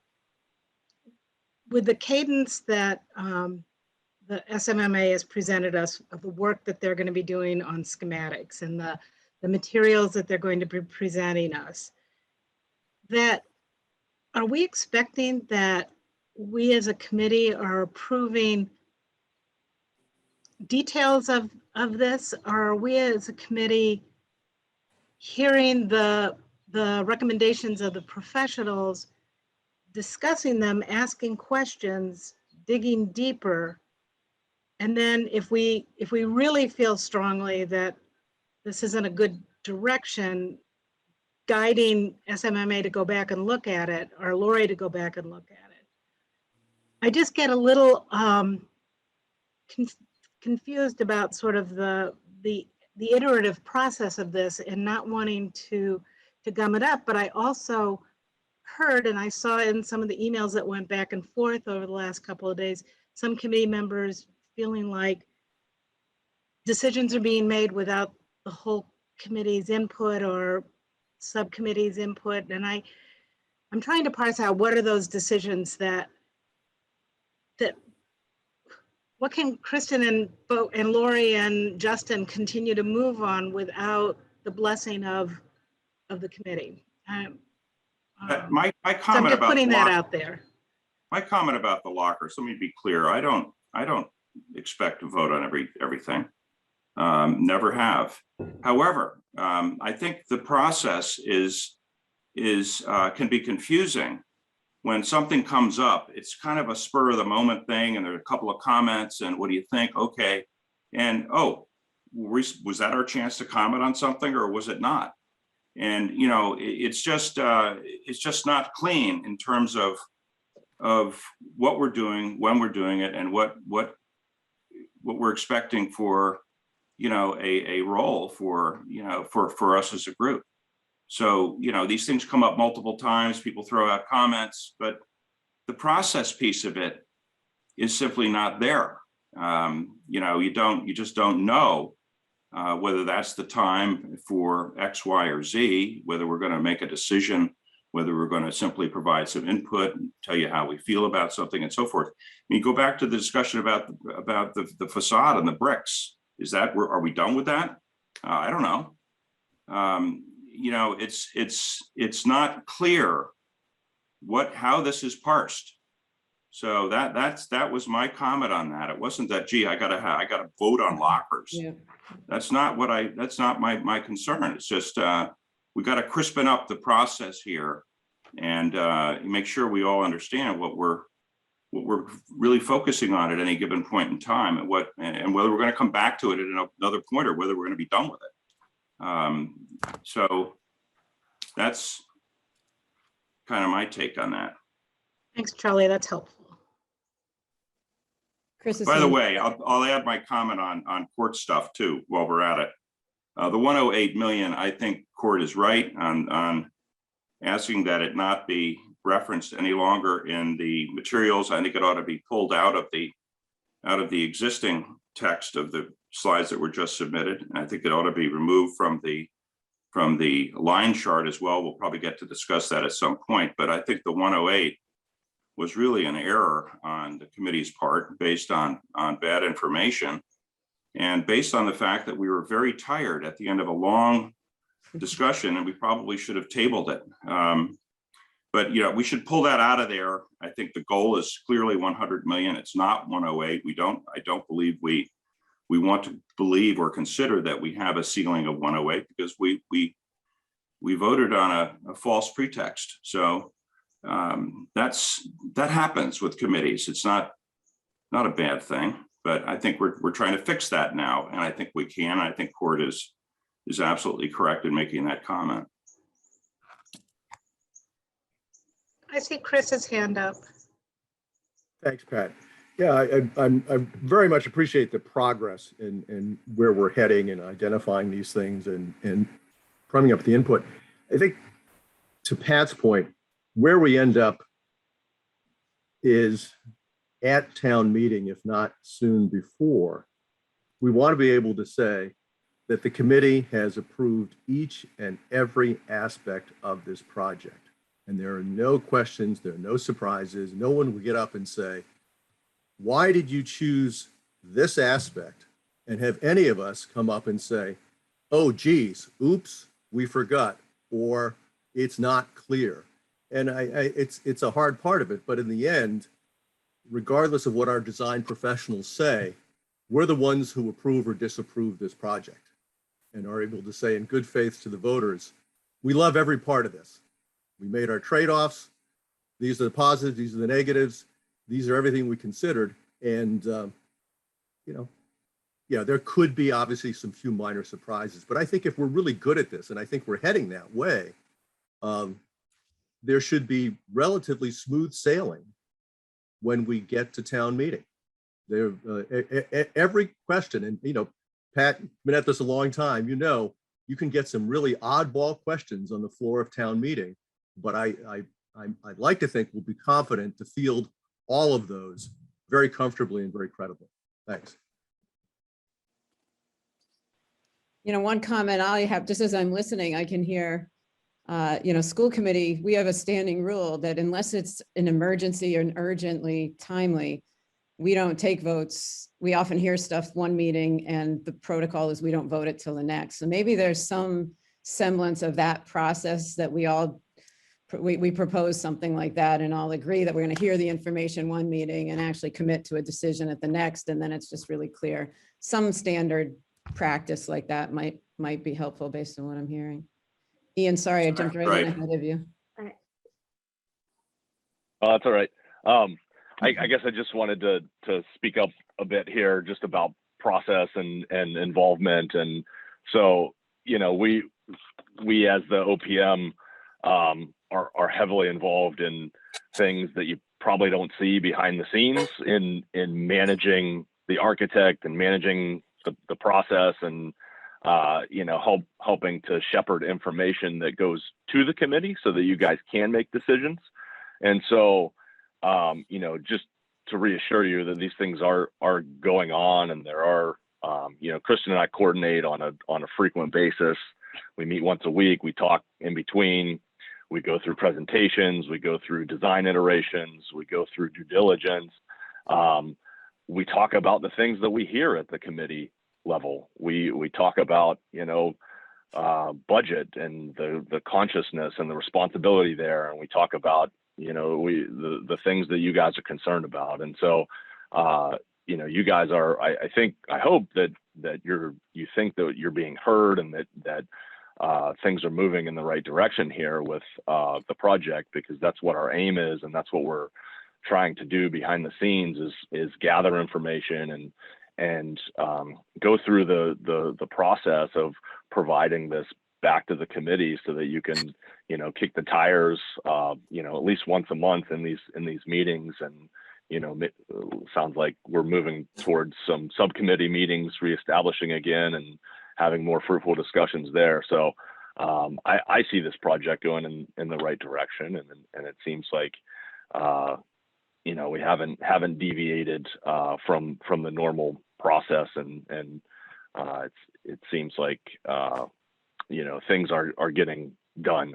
with the cadence that the SMMA has presented us of the work that they're going to be doing on schematics and the materials that they're going to be presenting us, that are we expecting that we as a committee are approving details of this, or are we as a committee hearing the recommendations of the professionals, discussing them, asking questions, digging deeper, and then if we really feel strongly that this isn't a good direction, guiding SMMA to go back and look at it, or Lori to go back and look at it. I just get a little confused about sort of the iterative process of this and not wanting to gum it up. But I also heard, and I saw in some of the emails that went back and forth over the last couple of days, some committee members feeling like decisions are being made without the whole committee's input or subcommittee's input. And I'm trying to parse out what are those decisions that what can Kristen and Lori and Justin continue to move on without the blessing of the committee? My So I'm comment just about putting the that lock- out there. my comment about the lockers, let me be clear. I don't expect to vote on everything. Never have. However, I think the process can be confusing. When something comes up, it's kind of a spur of the moment thing, and there are a couple of comments, and what do you think? Okay, and oh, was that our chance to comment on something, or was it not? And it's just not clean in terms of what we're doing, when we're doing it, and what we're expecting for a role for us as a group. So these things come up multiple times, people throw out comments, but the process piece of it is simply not there. You just don't know whether that's the time for X, Y, or Z, whether we're going to make a decision, whether we're going to simply provide some input and tell you how we feel about something and so forth. I mean, go back to the discussion about the facade and the bricks. Are we done with that? I don't know. It's not clear how this is parsed. So that was my comment on that. It wasn't that, gee, I gotta vote on lockers. Yeah. That's not my concern. It's just we got to crispen up the process here and make sure we all understand what we're what we're really focusing on at any given point in time, and whether we're going to come back to it at another point or whether we're going to be done with it. So that's kind of my take on that. Thanks, Charlie. That's helpful. Chris is By the saying- way, I'll add my comment on court stuff too while we're at it. The 108 million, I think court is right on asking that it not be referenced any longer in the materials. I think it ought to be pulled out of the existing text of the slides that were just submitted. And I think it ought to be removed from the line chart as well. We'll probably get to discuss that at some point, but I think the 108 was really an error on the committee's part based on bad information and based on the fact that we were very tired at the end of a long discussion and we probably should have tabled it. But we should pull that out of there. I think the goal is clearly 100 million. It's not 108. I don't believe we want to believe or consider that we have a ceiling of 108 because we voted on a false pretext. So that happens with committees. It's not a bad thing, but I think we're trying to fix that now, and I think we can. I think court is absolutely correct in making that comment. I see Chris's hand up. Thanks, Pat. Yeah, I very much appreciate the progress in where we're heading and identifying these things and coming up with the input. I think to Pat's point, where we end up is at town meeting, if not soon before. We want to be able to say that the committee has approved each and every aspect of this project. And there are no questions, there are no surprises. No one will get up and say, why did you choose this aspect? And have any of us come up and say, oh, geez, oops, we forgot, or it's not clear. And it's a hard part of it, but in the end, regardless of what our design professionals say, we're the ones who approve or disapprove this project and are able to say in good faith to the voters, we love every part of this. We made our trade-offs. These are the positives, these are the negatives. These are everything we considered. And, there could be obviously some few minor surprises, but I think if we're really good at this, and I think we're heading that way, there should be relatively smooth sailing when we get to town meeting. There, every question, and Pat, been at this a long time, you can get some really oddball questions on the floor of town meeting, but I'd like to think we'll be confident to field all of those very comfortably and very credibly. Thanks. One comment I have, just as I'm listening, I can hear, school committee, we have a standing rule that unless it's an emergency or urgently timely, we don't take votes. We often hear stuff one meeting and the protocol is we don't vote it till the next. So maybe there's some semblance of that process that we propose something like that and all agree that we're going to hear the information one meeting and actually commit to a decision at the next. And then it's just really clear. Some standard practice like that might be helpful based on what I'm hearing. Ian, sorry, I jumped right in ahead of you. Oh, that's all right. I guess I just wanted to speak up a bit here just about process and involvement. And so, we as the OPM are heavily involved in things that you probably don't see behind the scenes in managing the architect and managing the process and helping to shepherd information that goes to the committee so that you guys can make decisions. And so, just to reassure you that these things are going on, and there are, Kristen and I coordinate on a frequent basis. We meet once a week. We talk in between. We go through presentations. We go through design iterations. We go through due diligence. We talk about the things that we hear at the committee level. We talk about, budget and the consciousness and the responsibility there. And we talk about, the things that you guys are concerned about. And so, you guys are, I hope that you think that you're being heard and that things are moving in the right direction here with the project, because that's what our aim is. And that's what we're trying to do behind the scenes is gather information and go through the process of providing this back to the committee so that you can, you know, kick the tires, you know, at least once a month in these meetings. And, you know, sounds like we're moving towards some subcommittee meetings, reestablishing again and having more fruitful discussions there. So I see this project going in the right direction, and it seems like, you know, we haven't deviated from the normal process, and it seems like you know, things are getting done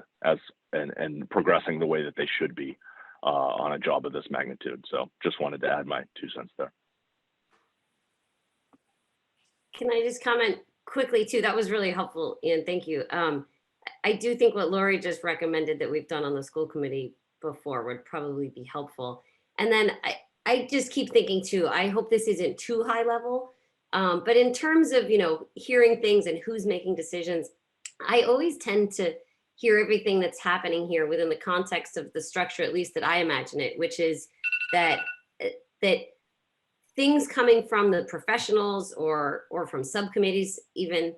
and progressing the way that they should be on a job of this magnitude. So just wanted to add my 2 cents there. Can I just comment quickly too? That was really helpful, Ian. Thank you. I do think what Lori just recommended that we've done on the school committee before would probably be helpful. And then I just keep thinking too, I hope this isn't too high level, but in terms of, you know, hearing things and who's making decisions, I always tend to hear everything that's happening here within the context of the structure, at least that I imagine it, which is that things coming from the professionals or from subcommittees, even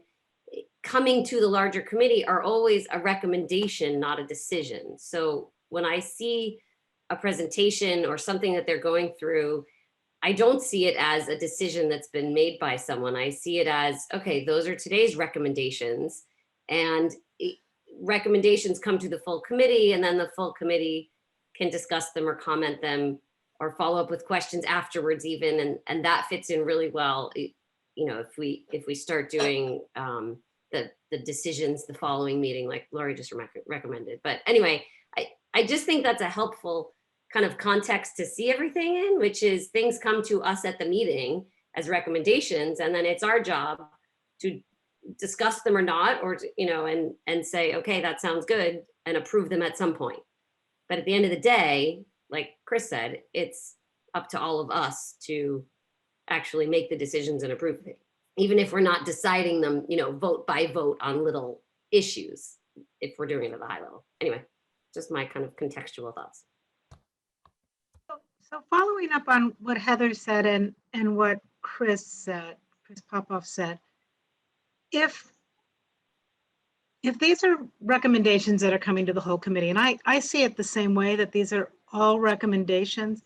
coming to the larger committee, are always a recommendation, not a decision. So when I see a presentation or something that they're going through, I don't see it as a decision that's been made by someone. I see it as, okay, those are today's recommendations, and recommendations come to the full committee, and then the full committee can discuss them or comment them or follow up with questions afterwards even, and that fits in really well, you know, if we start doing the decisions the following meeting, like Lori just recommended. But anyway, I just think that's a helpful kind of context to see everything in, which is things come to us at the meeting as recommendations, and then it's our job to discuss them or not, or to, you know, and say, okay, that sounds good, and approve them at some point. But at the end of the day, like Chris said, it's up to all of us to actually make the decisions and approve it, even if we're not deciding them, you know, vote by vote on little issues, if we're doing it at the high level. Anyway, just my kind of contextual thoughts. So following up on what Heather said and what Chris Popoff said, if these are recommendations that are coming to the whole committee, and I see it the same way, that these are all recommendations,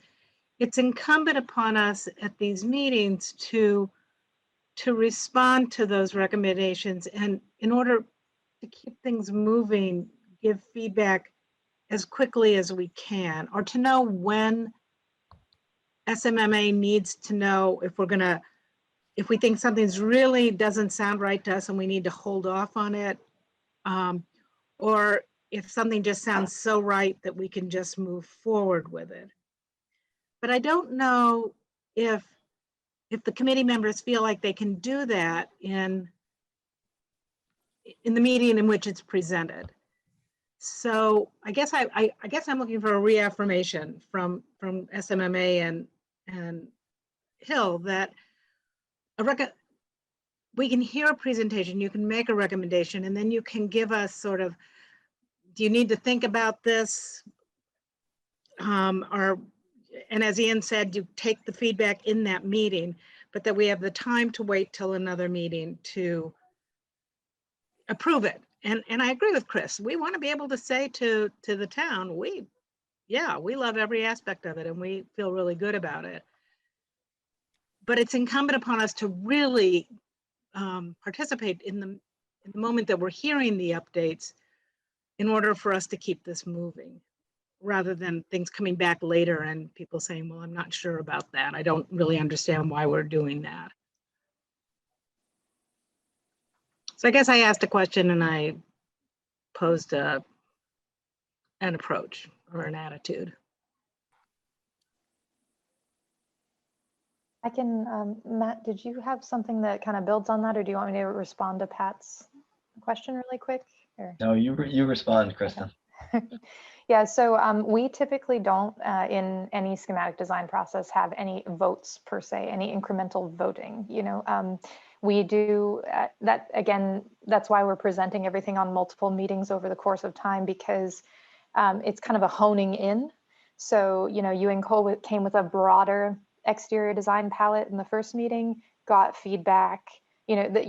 it's incumbent upon us at these meetings to respond to those recommendations, and in order to keep things moving, give feedback as quickly as we can, or to know when SMMA needs to know if we think something's really doesn't sound right to us and we need to hold off on it, or if something just sounds so right that we can just move forward with it. But I don't know if the committee members feel like they can do that in the meeting in which it's presented. So I guess I'm looking for a reaffirmation from SMMA and Hill that we can hear a presentation, you can make a recommendation, and then you can give us sort of, do you need to think about this? And as Ian said, you take the feedback in that meeting, but that we have the time to wait till another meeting to approve it. And I agree with Chris. We want to be able to say to the town, we love every aspect of it and we feel really good about it. But it's incumbent upon us to really participate in the moment that we're hearing the updates in order for us to keep this moving, rather than things coming back later and people saying, well, I'm not sure about that. I don't really understand why we're doing that. So I guess I asked a question and I posed an approach or an attitude. I can, Matt, did you have something that kind of builds on that, or do you want me to respond to Pat's question really quick? Or? No, you respond, Kristen. Yeah, so we typically don't, in any schematic design process, have any votes per se, any incremental voting. You know, we do that, again, that's why we're presenting everything on multiple meetings over the course of time, because it's kind of a honing in. So, you know, you and Cole came with a broader exterior design palette in the first meeting, got feedback, you know, that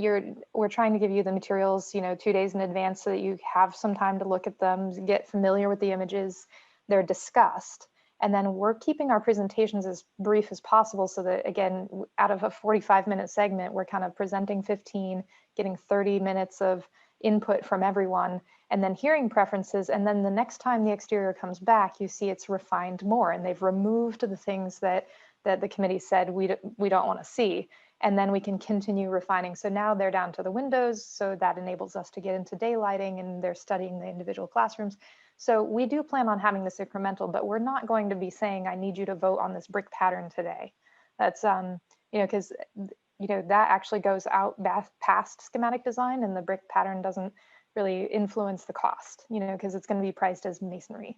we're trying to give you the materials, you know, 2 days in advance so that you have some time to look at them, get familiar with the images. They're discussed. And then we're keeping our presentations as brief as possible so that, again, out of a 45-minute segment, we're kind of presenting 15, getting 30 minutes of input from everyone, and then hearing preferences. And then the next time the exterior comes back, you see it's refined more, and they've removed the things that the committee said we don't want to see. And then we can continue refining. So now they're down to the windows. So that enables us to get into daylighting, and they're studying the individual classrooms. So we do plan on having this incremental, but we're not going to be saying, I need you to vote on this brick pattern today. That's, you know, because, you know, that actually goes out past schematic design, and the brick pattern doesn't really influence the cost, you know, because it's going to be priced as masonry.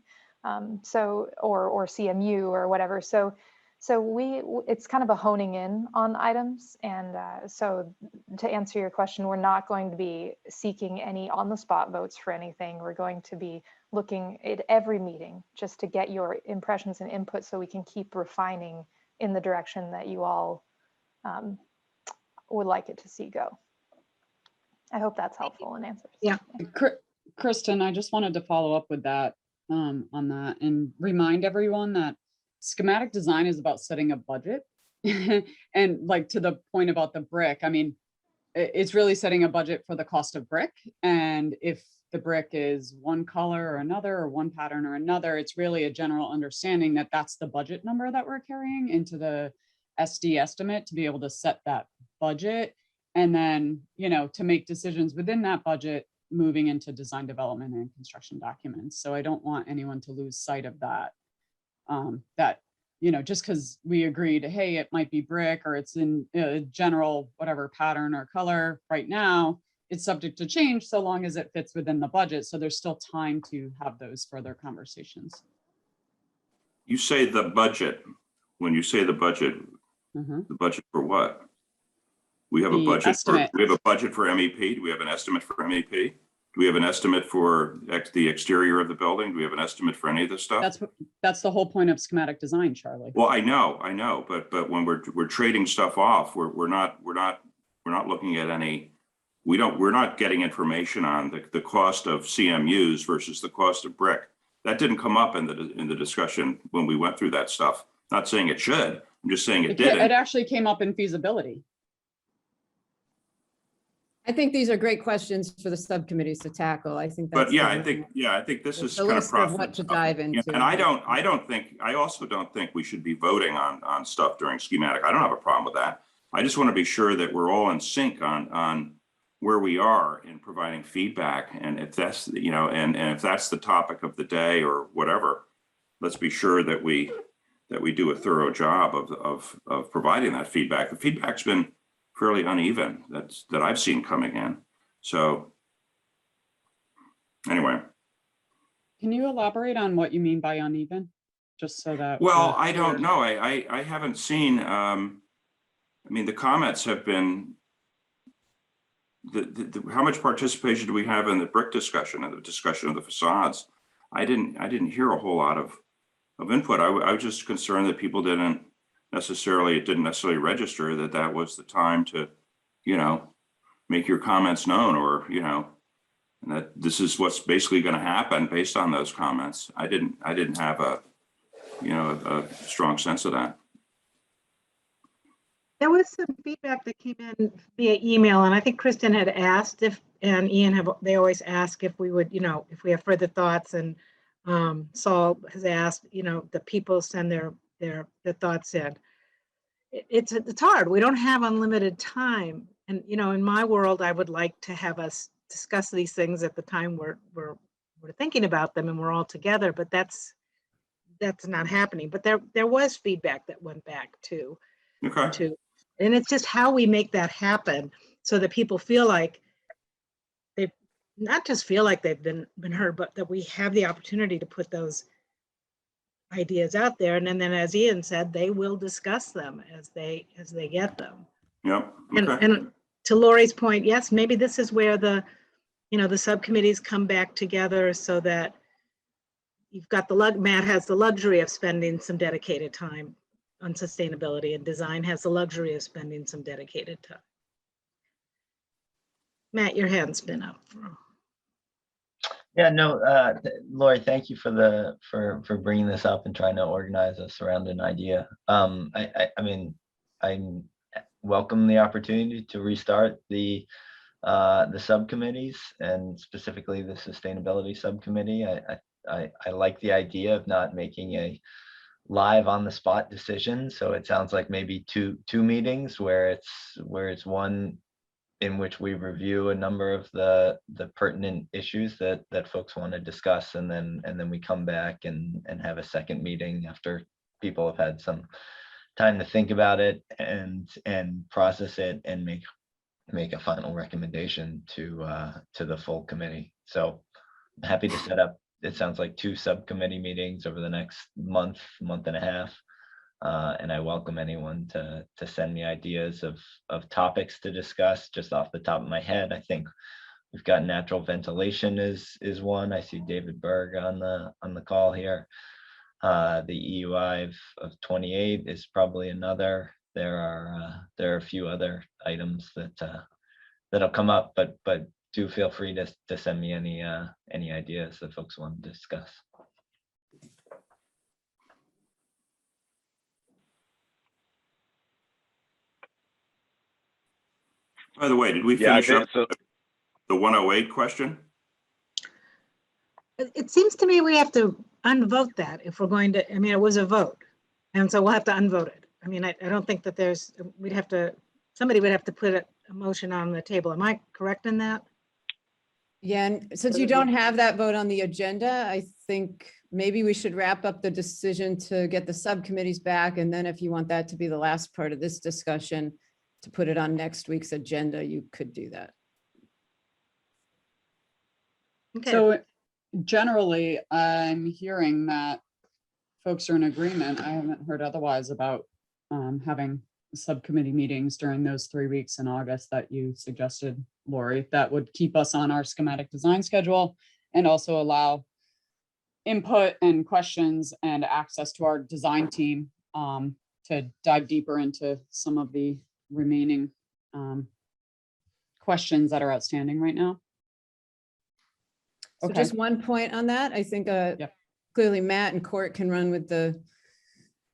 So, or CMU or whatever. So it's kind of a honing in on items. And so to answer your question, we're not going to be seeking any on the spot votes for anything. We're going to be looking at every meeting just to get your impressions and input so we can keep refining in the direction that you all would like it to see go. I hope that's helpful in answers. Yeah. Kristen, I just wanted to follow up with that on that and remind everyone that schematic design is about setting a budget. And like to the point about the brick, I mean, it's really setting a budget for the cost of brick. And if the brick is one color or another, or one pattern or another, it's really a general understanding that that's the budget number that we're carrying into the SD estimate to be able to set that budget. And then, you know, to make decisions within that budget, moving into design development and construction documents. So I don't want anyone to lose sight of that. That, you know, just because we agreed, hey, it might be brick or it's in a general whatever pattern or color right now, it's subject to change so long as it fits within the budget. So there's still time to have those further conversations. You say the budget. When you say the budget for what? We have a budget estimate. we have a budget for MEP. Do we have an estimate for MEP? Do we have an estimate for the exterior of the building? Do we have an estimate for any of this stuff? That's the whole point of schematic design, Charlie. Well, I know, but when we're trading stuff off, we're not looking at any. We're not getting information on the cost of CMUs versus the cost of brick. That didn't come up in the discussion when we went through that stuff. Not saying it should. I'm just saying it didn't. It actually came up in feasibility. I think these are great questions for the subcommittees to tackle. I think that's. But yeah, I think this is kind of what to dive into. And I also don't think we should be voting on stuff during schematic. I don't have a problem with that. I just want to be sure that we're all in sync on where we are in providing feedback. And if that's, you know, and if that's the topic of the day or whatever, let's be sure that we do a thorough job of providing that feedback. The feedback's been fairly uneven that I've seen coming in. So anyway. Can you elaborate on what you mean by uneven? Just so that. Well, I don't know. I haven't seen, I mean, the comments have been, how much participation do we have in the brick discussion and the discussion of the facades? I didn't hear a whole lot of input. I was just concerned that people it didn't necessarily register that was the time to, you know, make your comments known, or, you know, and that this is what's basically going to happen based on those comments. I didn't have a strong sense of that. There was some feedback that came in via email, and I think Kristen had asked and Ian they always ask if we would, you know, if we have further thoughts, and Saul has asked, you know, the people send their thoughts in. It's hard. We don't have unlimited time, and you know, in my world, I would like to have us discuss these things at the time we're thinking about them and we're all together. But that's not happening. But there was feedback that went back to. Okay. And it's just how we make that happen so that people feel like they've not just feel like they've been heard, but that we have the opportunity to put those ideas out there. And then as Ian said, they will discuss them as they get them. Yep. Okay. And to Lori's point, yes, maybe this is where the subcommittees come back together so that you've got Matt has the luxury of spending some dedicated time on sustainability, and design has the luxury of spending some dedicated time. Matt, your hand's been up. Yeah, no, Lori, thank you for bringing this up and trying to organize us around an idea. I mean, I welcome the opportunity to restart the subcommittees, and specifically the sustainability subcommittee. I like the idea of not making a live on the spot decision. So it sounds like maybe two meetings where it's one in which we review a number of the pertinent issues that folks want to discuss, and then we come back and have a second meeting after people have had some time to think about it and process it and make a final recommendation to the full committee. So I'm happy to set up, it sounds like 2 subcommittee meetings over the next month and a half. And I welcome anyone to send me ideas of topics to discuss. Just off the top of my head, I think we've got natural ventilation is one. I see David Berg on the call here. The EUI of 28 is probably another. There are a few other items that'll come up, but do feel free to send me any ideas that folks want to discuss. By the way, did we Yeah, I finish up think so. the 108 question? It seems to me we have to unvote that if we're going to, I mean, it was a vote. And so we'll have to unvote it. I mean, I don't think that somebody would have to put a motion on the table. Am I correct in that? Yeah, and since you don't have that vote on the agenda, I think maybe we should wrap up the decision to get the subcommittees back. And then if you want that to be the last part of this discussion, to put it on next week's agenda, you could do that. Okay. So generally, I'm hearing that folks are in agreement. I haven't heard otherwise about having subcommittee meetings during those 3 weeks in August that you suggested, Lori. That would keep us on our schematic design schedule and also allow input and questions and access to our design team to dive deeper into some of the remaining questions that are outstanding right now. So Okay. just one point on that, I think clearly Matt and Court can run with the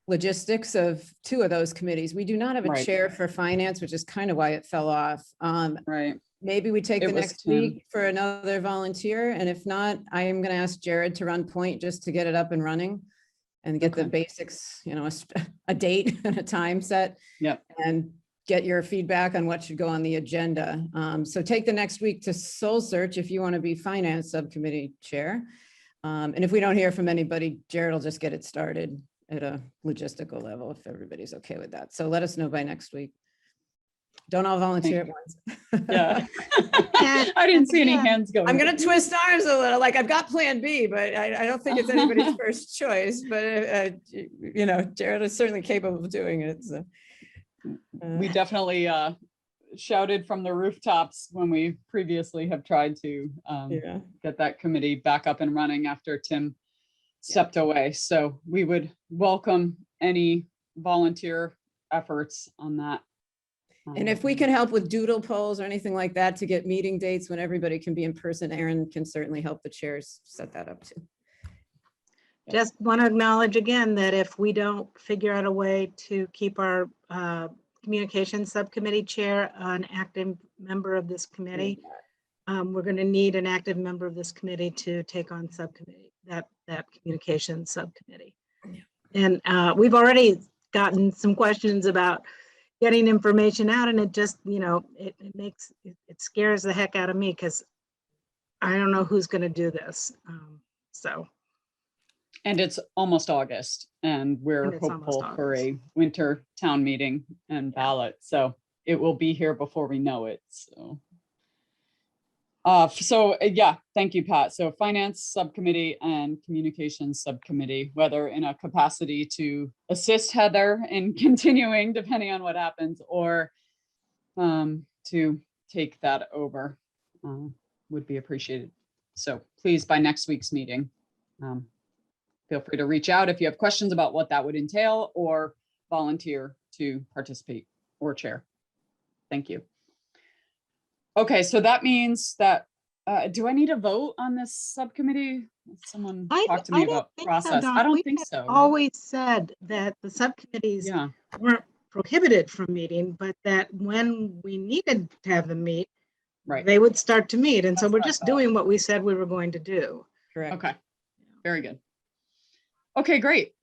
logistics of 2 of those committees. We do not have a Right. chair for finance, which is kind of why it fell off. Right. Maybe we take It the was next Tim. week for another volunteer. And if not, I am going to ask Jared to run point just to get it up and running and get the Okay. basics, you know, a date and a time set. Yep. And get your feedback on what should go on the agenda. So take the next week to soul search if you want to be finance subcommittee chair. And if we don't hear from anybody, Jared will just get it started at a logistical level if everybody's okay with that. So let us know by next week. Don't all volunteer at once. Yeah. I didn't see any hands going. I'm going to twist arms a little, like I've got plan B, but I don't think it's anybody's first choice, but you know, Jared is certainly capable of doing it. So. We definitely shouted from the rooftops when we previously have tried to get that committee back up and running after Tim stepped away. So we would welcome any volunteer efforts on that. And if we can help with doodle polls or anything like that to get meeting dates when everybody can be in person, Aaron can certainly help the chairs set that up too. Just want to acknowledge again that if we don't figure out a way to keep our communications subcommittee chair an active member of this committee, we're going to need an active member of this committee to take on subcommittee, that communications subcommittee. And we've already gotten some questions about getting information out, and it just, you know, it scares the heck out of me because I don't know who's going to do this. And it's almost August, and we're hopeful for a winter town meeting and ballot. So it will be here before we know it. So, yeah, thank you, Pat. So finance subcommittee and communications subcommittee, whether in a capacity to assist Heather in continuing, depending on what happens, or to take that over, would be appreciated. So please, by next week's meeting, feel free to reach out if you have questions about what that would entail or volunteer to participate or chair. Thank you. Okay, so that means that, do I need a vote on this subcommittee? Someone talk to me about process. I don't think so. Right? Always said that the subcommittees Yeah, weren't prohibited from meeting, but that when we needed to have them meet, right. they would start to meet. And so That's we're what I just thought. doing what we said we were going to do. Correct. Okay, very good. Okay, great.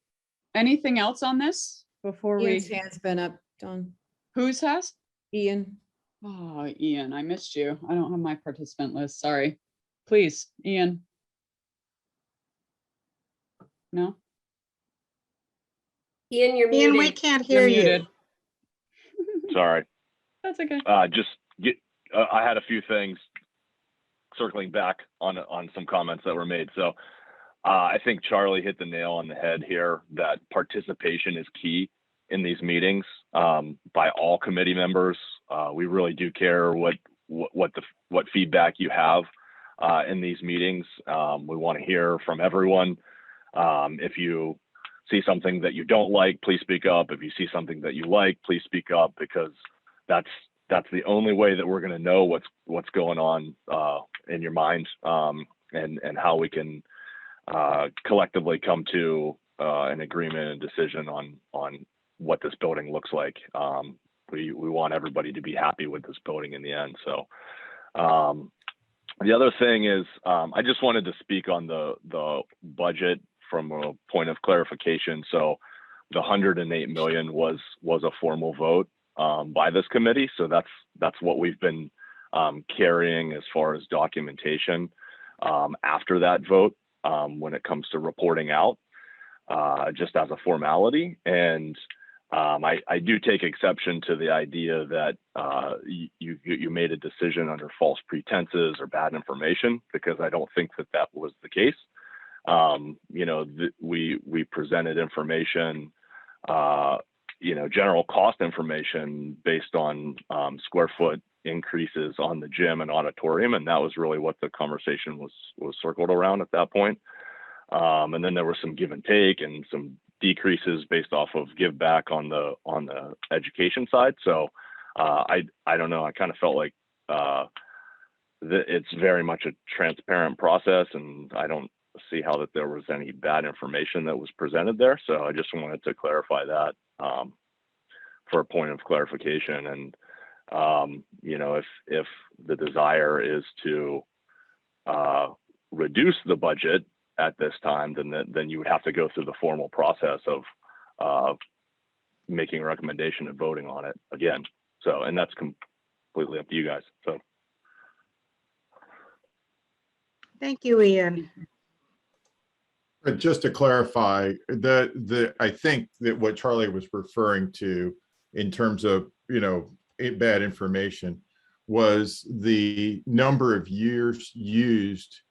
Anything else on this before Ian's we, hand's been up, Dawn. whose has? Ian. Oh, Ian, I missed you. I don't have my participant list. Sorry. Please, Ian. No? Ian, you're Ian, we muted. can't You're hear you. muted. Sorry. That's okay. I had a few things circling back on some comments that were made. So I think Charlie hit the nail on the head here that participation is key in these meetings by all committee members. We really do care what feedback you have in these meetings. We want to hear from everyone. If you see something that you don't like, please speak up. If you see something that you like, please speak up, because that's the only way that we're going to know what's going on in your mind, and how we can collectively come to an agreement and decision on what this building looks like. We want everybody to be happy with this building in the end. So the other thing is, I just wanted to speak on the budget from a point of clarification. So the 108 million was a formal vote by this committee. So that's what we've been carrying as far as documentation after that vote when it comes to reporting out, just as a formality. And I do take exception to the idea that you made a decision under false pretenses or bad information, because I don't think that was the case. We presented information, general cost information based on square foot increases on the gym and auditorium, and that was really what the conversation was circled around at that point. And then there was some give and take and some decreases based off of give back on the education side. So I don't know. I kind of felt like it's very much a transparent process, and I don't see how that there was any bad information that was presented there. So I just wanted to clarify that for a point of clarification. And if the desire is to reduce the budget at this time, then you would have to go through the formal process of making a recommendation and voting on it again. So, and that's completely up to you guys. So. Thank you, Ian. Just to clarify, I think that what Charlie was referring to in terms of, bad information was the number of years used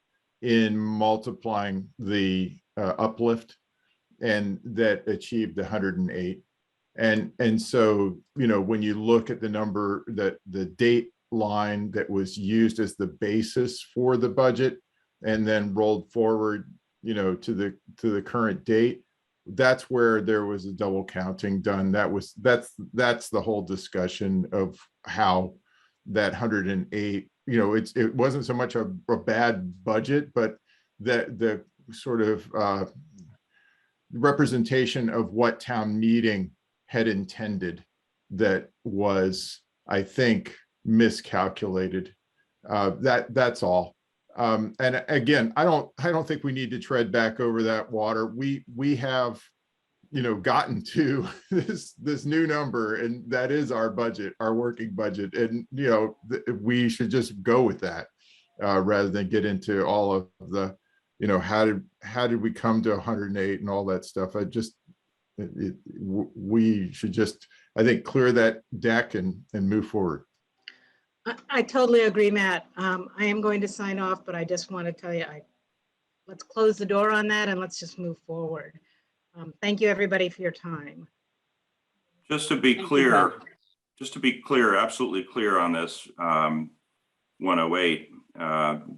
in multiplying the uplift, and that achieved 108. And so, when you look at the number, that the date line that was used as the basis for the budget and then rolled forward, to the current date, that's where there was a double counting done. That's the whole discussion of how that 108, it wasn't so much a bad budget, but the sort of representation of what town meeting had intended that was, I think, miscalculated. That's all. And again, I don't think we need to tread back over that water. We have, gotten to this new number, and that is our budget, our working budget. And, we should just go with that rather than get into all of the, how did we come to 108 and all that stuff. We should just, I think, clear that deck and move forward. I totally agree, Matt. I am going to sign off, but I just want to tell you, let's close the door on that and let's just move forward. Thank you, everybody, for your time. Just to be clear, absolutely clear on this 108,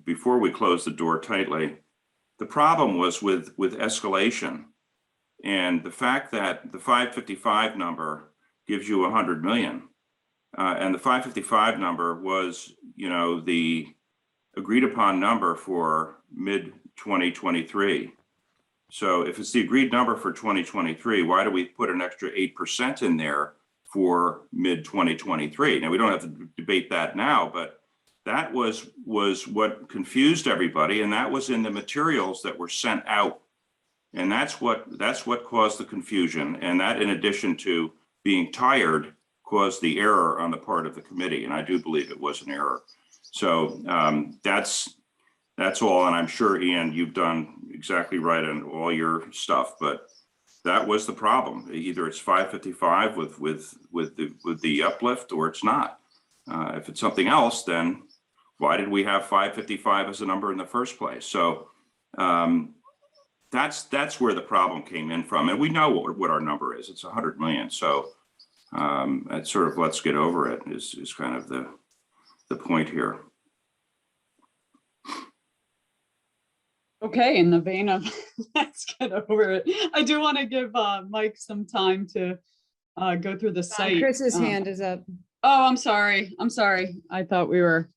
before we close the door tightly, The problem was with escalation, and the fact that the 555 number gives you 100 million, and the 555 number was, you know, the agreed upon number for mid 2023. So if it's the agreed number for 2023, why do we put an extra 8% in there for mid 2023? Now, we don't have to debate that now, but that was what confused everybody, and that was in the materials that were sent out. And that's what caused the confusion. And that, in addition to being tired, caused the error on the part of the committee. And I do believe it was an error. So that's all. And I'm sure, Ian, you've done exactly right on all your stuff, but that was the problem. Either it's 555 with the uplift, or it's not. If it's something else, then why did we have 555 as a number in the first place? So that's where the problem came in from. And we know what our number is. It's 100 million. So it's sort of, let's get over it is kind of the point here. Okay, in the vein of let's get over it, I do want to give Mike some time to go through the site. Chris's hand is up. Oh, I'm sorry. I thought we were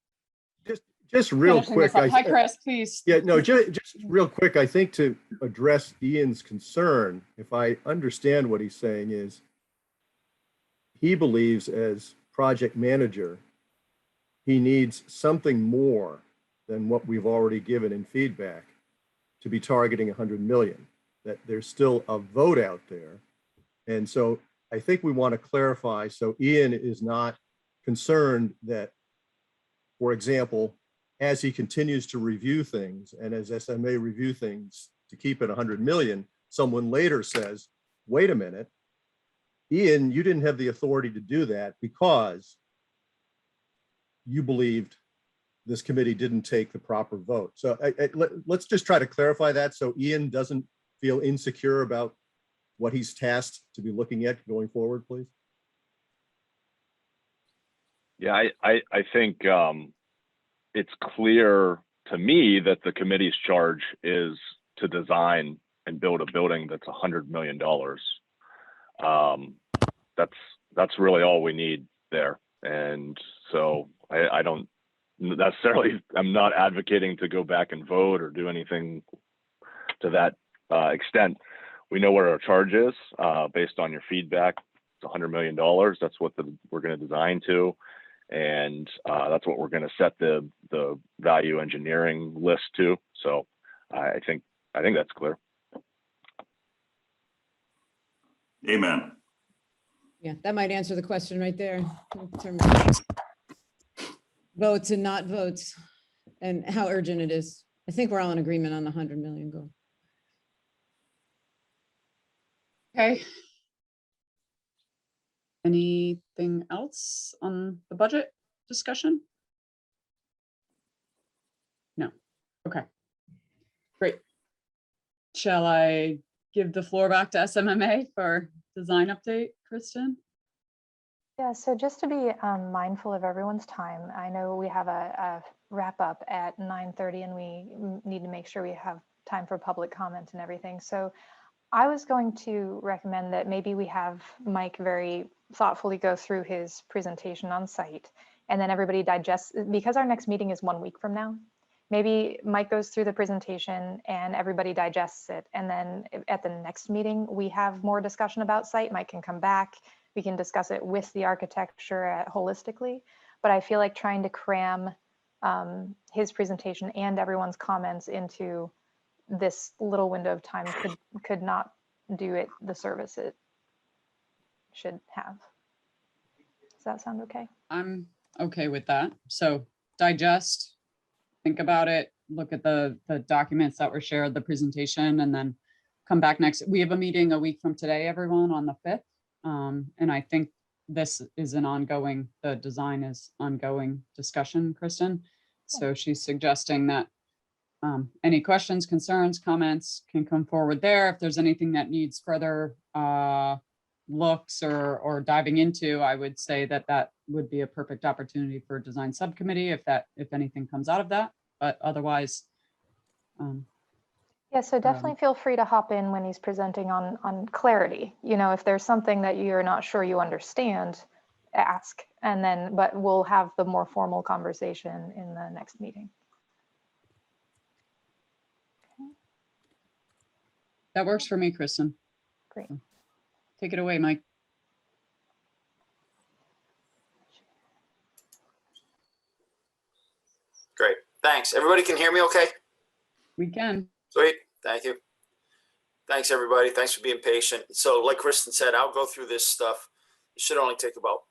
Just real finishing quick. this up. Hi, Chris, please. Yeah, no, just real quick. I think to address Ian's concern, if I understand what he's saying, is he believes as project manager, he needs something more than what we've already given in feedback to be targeting 100 million, that there's still a vote out there. And so I think we want to clarify, so Ian is not concerned that, for example, as he continues to review things and as SMA review things to keep it 100 million, someone later says, wait a minute, Ian, you didn't have the authority to do that because you believed this committee didn't take the proper vote. So let's just try to clarify that so Ian doesn't feel insecure about what he's tasked to be looking at going forward, please. Yeah, I think it's clear to me that the committee's charge is to design and build a building that's $100 million. That's really all we need there. And so I don't necessarily, I'm not advocating to go back and vote or do anything to that extent. We know what our charge is based on your feedback. It's $100 million. That's what we're going to design to. And that's what we're going to set the value engineering list to. So I think that's clear. Amen. Yeah, that might answer the question right there. In terms of votes and not votes and how urgent it is. I think we're all in agreement on the 100 million goal. Okay. Anything else on the budget discussion? No. Okay. Great. Shall I give the floor back to SMMA for design update, Kristen? Yeah, so just to be mindful of everyone's time, I know we have a wrap up at 9:30 and we need to make sure we have time for public comment and everything. So I was going to recommend that maybe we have Mike very thoughtfully go through his presentation on site and then everybody digests, because our next meeting is 1 week from now. Maybe Mike goes through the presentation and everybody digests it. And then at the next meeting, we have more discussion about site. Mike can come back. We can discuss it with the architecture holistically. But I feel like trying to cram his presentation and everyone's comments into this little window of time could not do it the service it should have. Does that sound okay? I'm okay with that. So digest, think about it, look at the documents that were shared, the presentation, and then come back next. We have a meeting a week from today, everyone, on the 5th. And I think this is the design is ongoing discussion, Kristen. So she's suggesting that any questions, concerns, comments can come forward there. If there's anything that needs further looks or diving into, I would say that would be a perfect opportunity for a design subcommittee if anything comes out of that. But otherwise, Yeah, so definitely feel free to hop in when he's presenting on clarity. You know, if there's something that you're not sure you understand, ask, and then, but we'll have the more formal conversation in the next meeting. That works for me, Kristen. Great. Take it away, Mike. Great, thanks. Everybody can hear me okay? We can. Sweet, thank you. Thanks, everybody. Thanks for being patient. So like Kristen said, I'll go through this stuff. It should only take about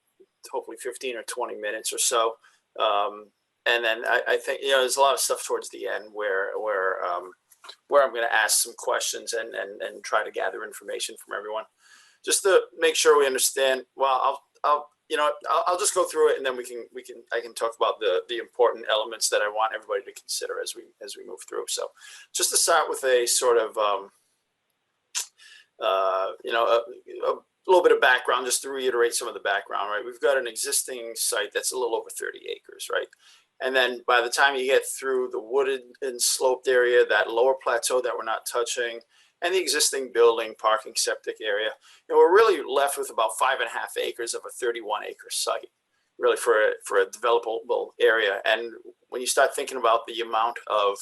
hopefully 15 or 20 minutes or so. And then I think, you know, there's a lot of stuff towards the end where I'm going to ask some questions and try to gather information from everyone, just to make sure we understand. Well, I'll just go through it, and then I can talk about the important elements that I want everybody to consider as we move through. So, just to start with a sort of a little bit of background, just to reiterate some of the background. Right, we've got an existing site that's a little over 30 acres, right? And then by the time you get through the wooded and sloped area, that lower plateau that we're not touching, and the existing building, parking, septic area, you know, we're really left with about 5.5 acres of a 31-acre site, really for a developable area. And when you start thinking about the amount of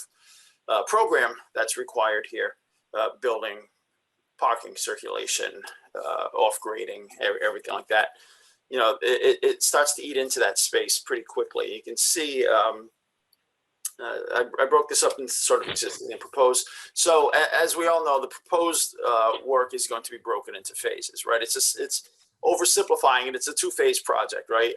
program that's required here, building, parking, circulation, off grading, everything like that, you know, it starts to eat into that space pretty quickly. You can see, I broke this up into sort of existing and proposed. So as we all know, the proposed work is going to be broken into phases, right? It's oversimplifying it. It's a two-phase project, right?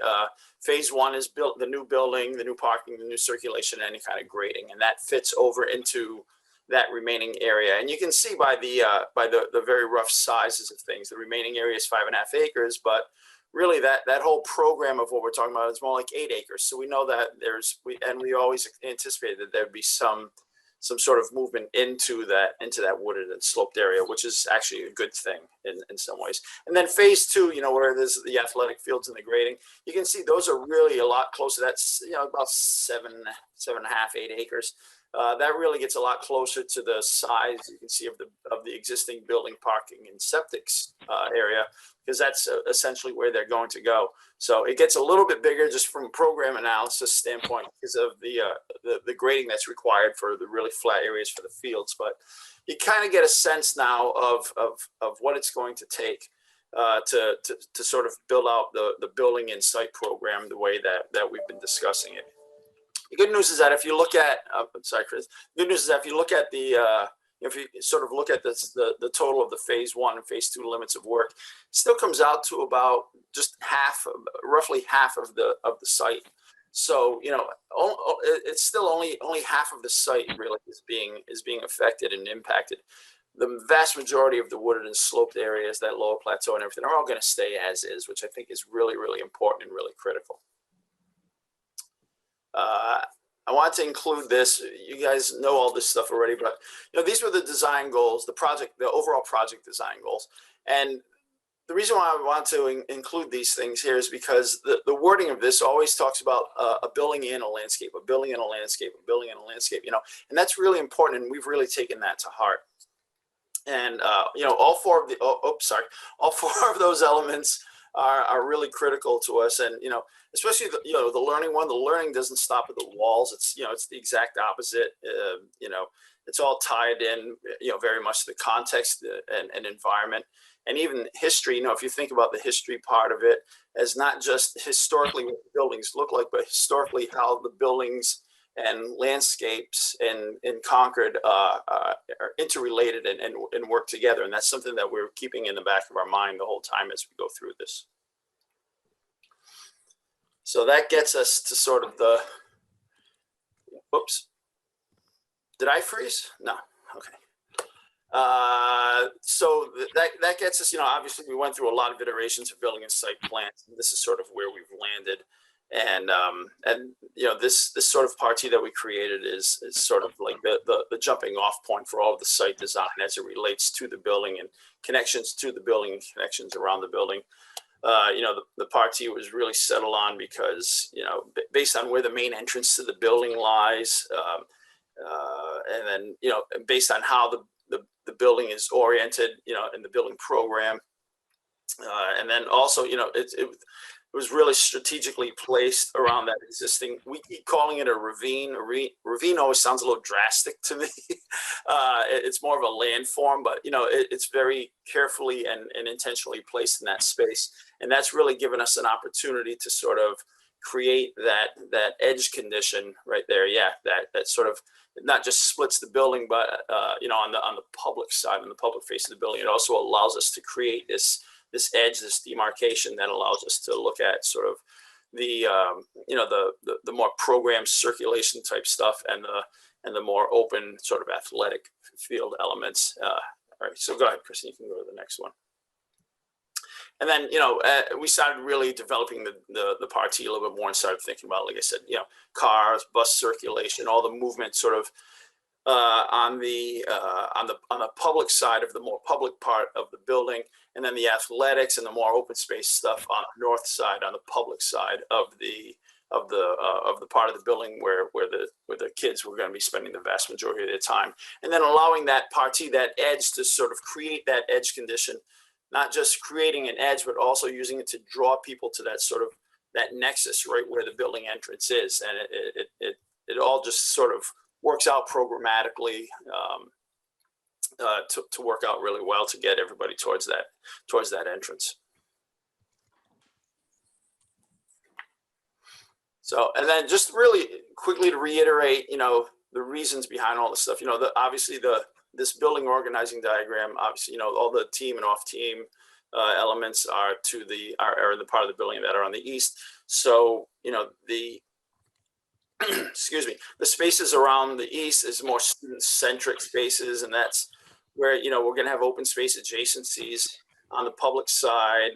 Phase one is built the new building, the new parking, the new circulation, any kind of grading, and that fits over into that remaining area. And you can see by the very rough sizes of things, the remaining area is 5.5 acres, but really that whole program of what we're talking about is more like 8 acres. So we know that we always anticipated that there'd be some sort of movement into that wooded and sloped area, which is actually a good thing in some ways. And then phase two, you know, where there's the athletic fields and the grading, you can see those are really a lot closer. That's, you know, about 7.5, 8 acres. That really gets a lot closer to the size you can see of the existing building, parking, and septics area, because that's essentially where they're going to go. So it gets a little bit bigger just from a program analysis standpoint because of the grading that's required for the really flat areas for the fields. But you kind of get a sense now of what it's going to take to sort of build out the building and site program the way that we've been discussing it. The good news is that if you look at, sorry, Chris. The good news is that if you look at if you sort of look at the total of the phase one and phase two limits of work, it still comes out to about just roughly half of the site. So, you know, it's still only half of the site really is being affected and impacted. The vast majority of the wooded and sloped areas, that lower plateau and everything, are all going to stay as is, which I think is really, really important and really critical. I want to include this. You guys know all this stuff already, but you know, these were the design goals, the overall project design goals. And the reason why I want to include these things here is because the wording of this always talks about a building and a landscape, a building and a landscape, a building and a landscape, you know, and that's really important. And we've really taken that to heart. And, you know, all four of those elements are really critical to us. And, you know, especially the learning one. The learning doesn't stop at the walls. It's, you know, it's the exact opposite. You know, it's all tied in, you know, very much to the context and environment, and even history. You know, if you think about the history part of it as not just historically what the buildings look like, but historically how the buildings and landscapes in Concord are interrelated and work together. And that's something that we're keeping in the back of our mind the whole time as we go through this. So that gets us to sort of whoops. Did I freeze? No, okay. So that gets us, you know, obviously we went through a lot of iterations of building and site plans. And this is sort of where we've landed. And you know, this sort of party that we created is sort of like the jumping off point for all of the site design as it relates to the building and connections to the building and connections around the building. You know, the party was really settled on because, you know, based on where the main entrance to the building lies, and then, you know, based on how the building is oriented, you know, in the building program. And then also, you know, it was really strategically placed around that existing, we keep calling it a ravine. Ravine always sounds a little drastic to me. It's more of a landform, but, you know, it's very carefully and intentionally placed in that space. And that's really given us an opportunity to sort of create that edge condition right there. Yeah, that sort of not just splits the building, but, you know, on the public side, on the public face of the building, it also allows us to create this edge, this demarcation that allows us to look at sort of the you know, the more programmed circulation type stuff and the more open sort of athletic field elements. All right, so go ahead, Kristen, you can go to the next one. And then, you know, we started really developing the party a little bit more and started thinking about, like I said, you know, cars, bus circulation, all the movement sort of on the public side of the more public part of the building, and then the athletics and the more open space stuff on the north side, on the public side of the part of the building where the kids were going to be spending the vast majority of their time, and then allowing that party, that edge, to sort of create that edge condition, not just creating an edge, but also using it to draw people to that sort of that nexus right where the building entrance is, and it all just sort of works out programmatically to work out really well to get everybody towards that entrance. So, and then just really quickly to reiterate, you know, the reasons behind all this stuff. You know, obviously this building organizing diagram, obviously, you know, all the team and off team elements are in the part of the building that are on the east. So, you know, the excuse me, the spaces around the east is more student-centric spaces, and that's where, you know, we're going to have open space adjacencies on the public side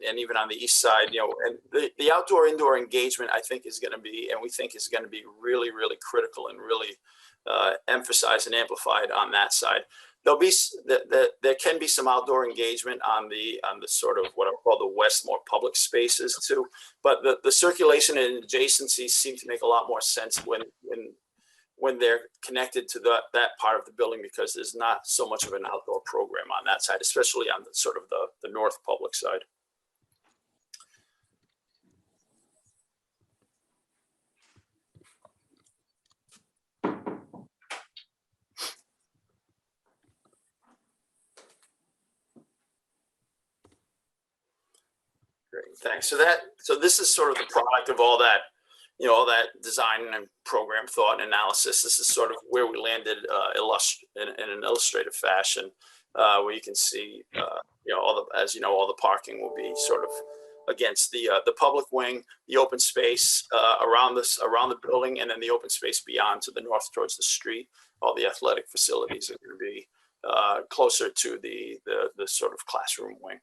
and even on the east side, you know, and the outdoor-indoor engagement, I think, is going to be, and we think is going to be really, really critical and really emphasized and amplified on that side. There'll be there can be some outdoor engagement on the sort of what I call the west, more public spaces too, but the circulation and adjacencies seem to make a lot more sense when they're connected to that part of the building, because there's not so much of an outdoor program on that side, especially on the sort of the north public side. Great, thanks. So this is sort of the product of all that, you know, all that design and program thought and analysis. This is sort of where we landed in an illustrative fashion, where you can see, you know, all the parking will be sort of against the public wing, the open space around the building, and then the open space beyond to the north towards the street. All the athletic facilities are going to be closer to the sort of classroom wing.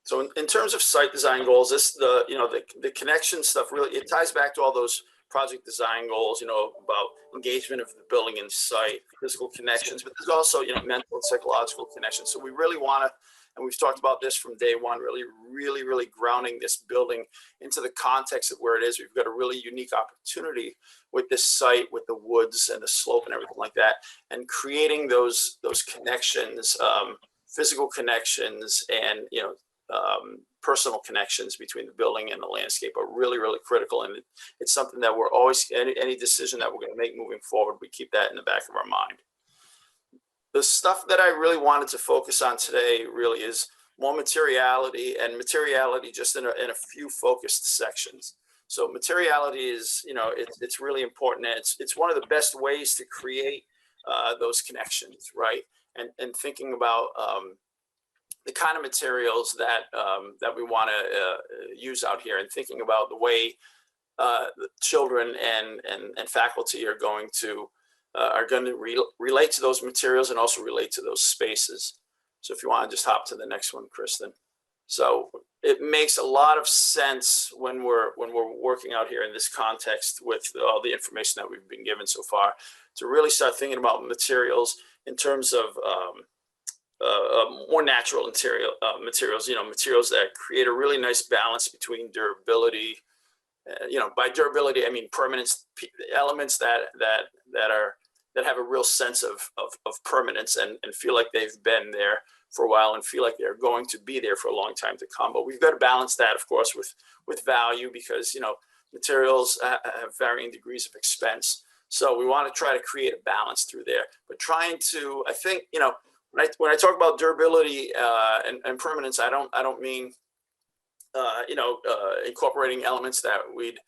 So in terms of site design goals, the connection stuff really, it ties back to all those project design goals, you know, about engagement of the building and site, physical connections, but there's also, you know, mental and psychological connections. So we really want to, and we've talked about this from day one, really grounding this building into the context of where it is. We've got a really unique opportunity with this site, with the woods and the slope and everything like that, and creating those connections, physical connections, and, you know, personal connections between the building and the landscape are really critical, and it's something that we're always, any decision that we're going to make moving forward, we keep that in the back of our mind. The stuff that I really wanted to focus on today really is more materiality, and materiality just in a few focused sections. So materiality is, you know, it's really important, and it's one of the best ways to create those connections, right? And thinking about the kind of materials that we want to use out here, and thinking about the way the children and faculty are going to relate to those materials and also relate to those spaces. So if you want to just hop to the next one, Kristen. So it makes a lot of sense when we're working out here in this context with all the information that we've been given so far, to really start thinking about materials in terms of more natural materials, materials that create a really nice balance between durability. By durability, I mean permanence, elements that have a real sense of permanence and feel like they've been there for a while and feel like they're going to be there for a long time to come. But we've got to balance that, of course, with value, because materials have varying degrees of expense. So we want to try to create a balance through there. But trying to, I think, when I talk about durability and permanence, I don't mean incorporating elements that we'd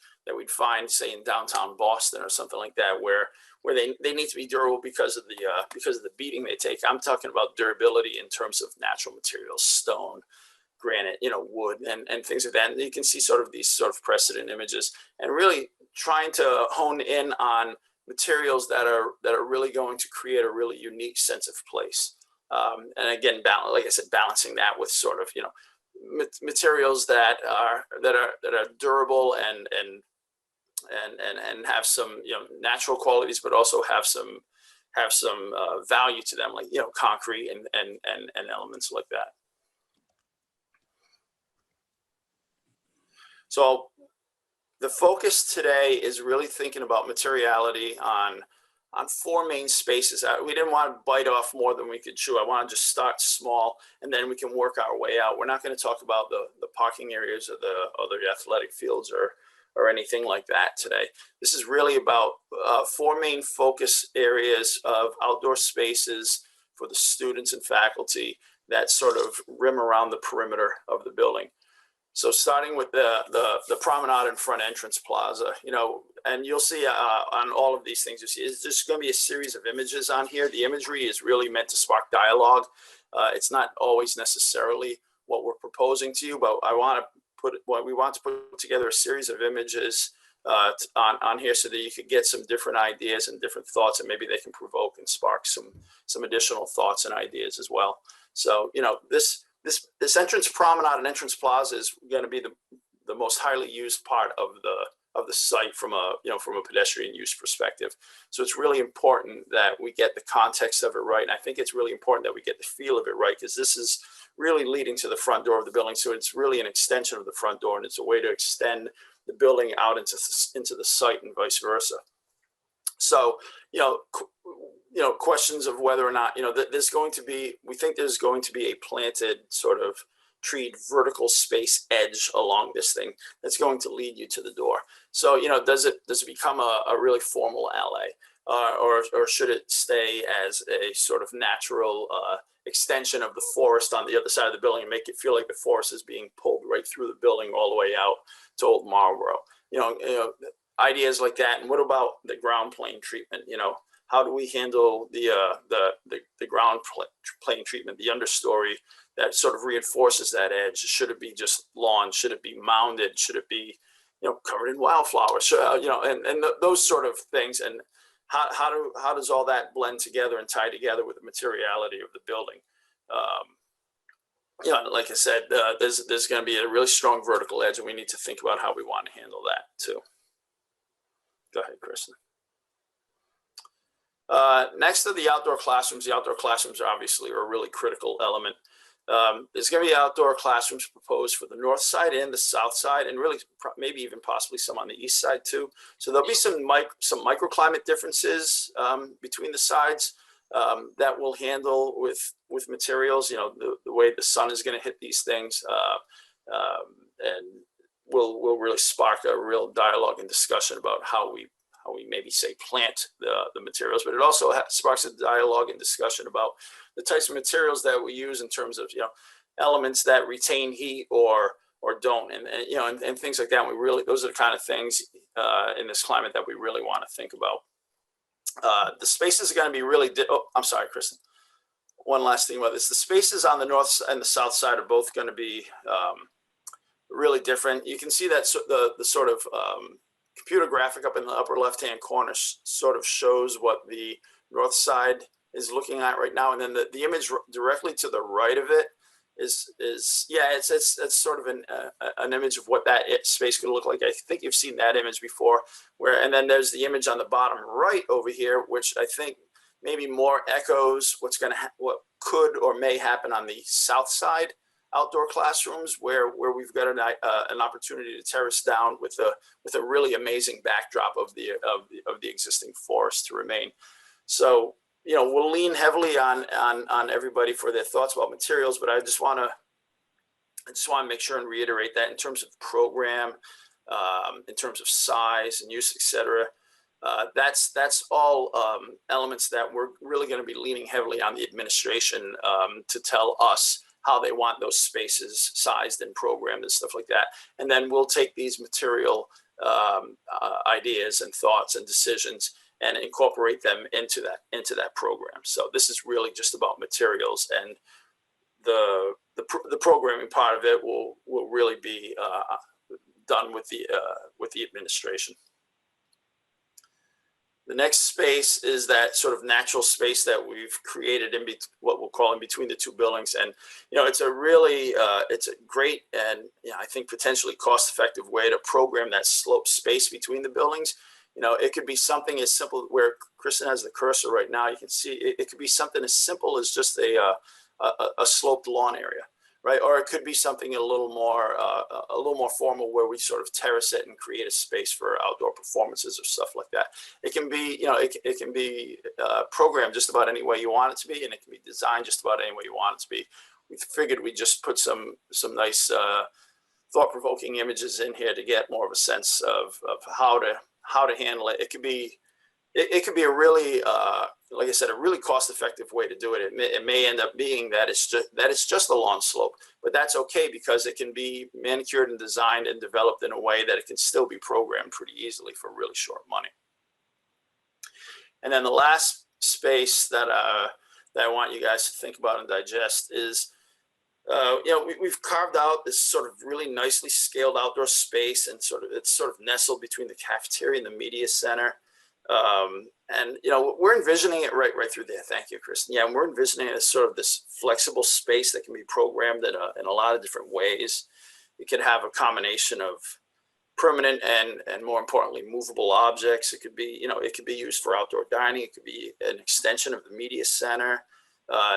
find, say, in downtown Boston or something like that, where they need to be durable because of the beating they take. I'm talking about durability in terms of natural materials, stone, granite, wood, and things like that. And you can see sort of these sort of precedent images, and really trying to hone in on materials that are really going to create a really unique sense of place. And again, like I said, balancing that with sort of materials that are durable and have some natural qualities, but also have some value to them, like concrete and elements like that. So the focus today is really thinking about materiality on 4 main spaces. We didn't want to bite off more than we could chew. I want to just start small, and then we can work our way out. We're not going to talk about the parking areas or the athletic fields or anything like that today. This is really about 4 main focus areas of outdoor spaces for the students and faculty that sort of rim around the perimeter of the building. So starting with the promenade and front entrance plaza, and you'll see on all of these things, you see, it's just going to be a series of images on here. The imagery is really meant to spark dialogue. It's not always necessarily what we're proposing to you, but we want to put together a series of images on here so that you could get some different ideas and different thoughts, and maybe they can provoke and spark some additional thoughts and ideas as well. So, this entrance promenade and entrance plaza is going to be the most highly used part of the site from a pedestrian use perspective. So it's really important that we get the context of it right. And I think it's really important that we get the feel of it right, because this is really leading to the front door of the building. So it's really an extension of the front door, and it's a way to extend the building out into the site and vice versa. So, questions of whether or not, we think there's going to be a planted sort of treed vertical space edge along this thing that's going to lead you to the door. So, does it become a really formal alley, or should it stay as a sort of natural extension of the forest on the other side of the building and make it feel like the forest is being pulled right through the building all the way out to Old Marlboro? Ideas like that. And what about the ground plane treatment? How do we handle the ground plane treatment, the understory that sort of reinforces that edge? Should it be just lawn? Should it be mounded? Should it be, covered in wildflowers? And those sort of things. And how does all that blend together and tie together with the materiality of the building? Like I said, there's going to be a really strong vertical edge, and we need to think about how we want to handle that too. Go ahead, Kristen. Next are the outdoor classrooms. The outdoor classrooms are obviously a really critical element. There's going to be outdoor classrooms proposed for the north side and the south side, and really maybe even possibly some on the east side too. So there'll be some microclimate differences between the sides that we'll handle with materials. The way the sun is going to hit these things, and we'll really spark a real dialogue and discussion about how we maybe say plant the materials, but it also sparks a dialogue and discussion about the types of materials that we use in terms of elements that retain heat or don't, and things like that. Those are the kind of things in this climate that we really want to think about. The spaces are going to be really. I'm sorry, Kristen. One last thing about this: the spaces on the north and the south side are both going to be really different. You can see that the sort of computer graphic up in the upper left-hand corner sort of shows what the north side is looking at right now, and then the image directly to the right of it is it's sort of an image of what that space could look like. I think you've seen that image before. And then there's the image on the bottom right over here, which I think maybe more echoes what could or may happen on the south side outdoor classrooms, where we've got an opportunity to terrace down with a really amazing backdrop of the existing forest to remain. So, you know, we'll lean heavily on everybody for their thoughts about materials, but I just want to make sure and reiterate that in terms of program, in terms of size and use, etc. That's all elements that we're really going to be leaning heavily on the administration to tell us how they want those spaces sized and programmed and stuff like that. And then we'll take these material ideas and thoughts and decisions and incorporate them into that program. So this is really just about materials, and the programming part of it will really be done with the administration. The next space is that sort of natural space that we've created in what we'll call in between the two buildings. And, you know, it's a really, it's a great and, you know, I think potentially cost-effective way to program that slope space between the buildings. You know, it could be something as simple, where Kristen has the cursor right now, you can see it could be something as simple as just a sloped lawn area. Right, or it could be something a little more formal, where we sort of terrace it and create a space for outdoor performances or stuff like that. It can be, you know, it can be programmed just about any way you want it to be, and it can be designed just about any way you want it to be. We figured we'd just put some nice thought-provoking images in here to get more of a sense of how to handle it. It could be a really, like I said, a really cost-effective way to do it. It may end up being that it's just a lawn slope, but that's okay, because it can be manicured and designed and developed in a way that it can still be programmed pretty easily for really short money. And then the last space that I want you guys to think about and digest is, you know, we've carved out this sort of really nicely scaled outdoor space, and it's sort of nestled between the cafeteria and the media center. And, you know, we're envisioning it right through there. Thank you, Kristen. Yeah, and we're envisioning it as sort of this flexible space that can be programmed in a lot of different ways. It could have a combination of permanent and more importantly, movable objects. It could be, you know, it could be used for outdoor dining. It could be an extension of the media center.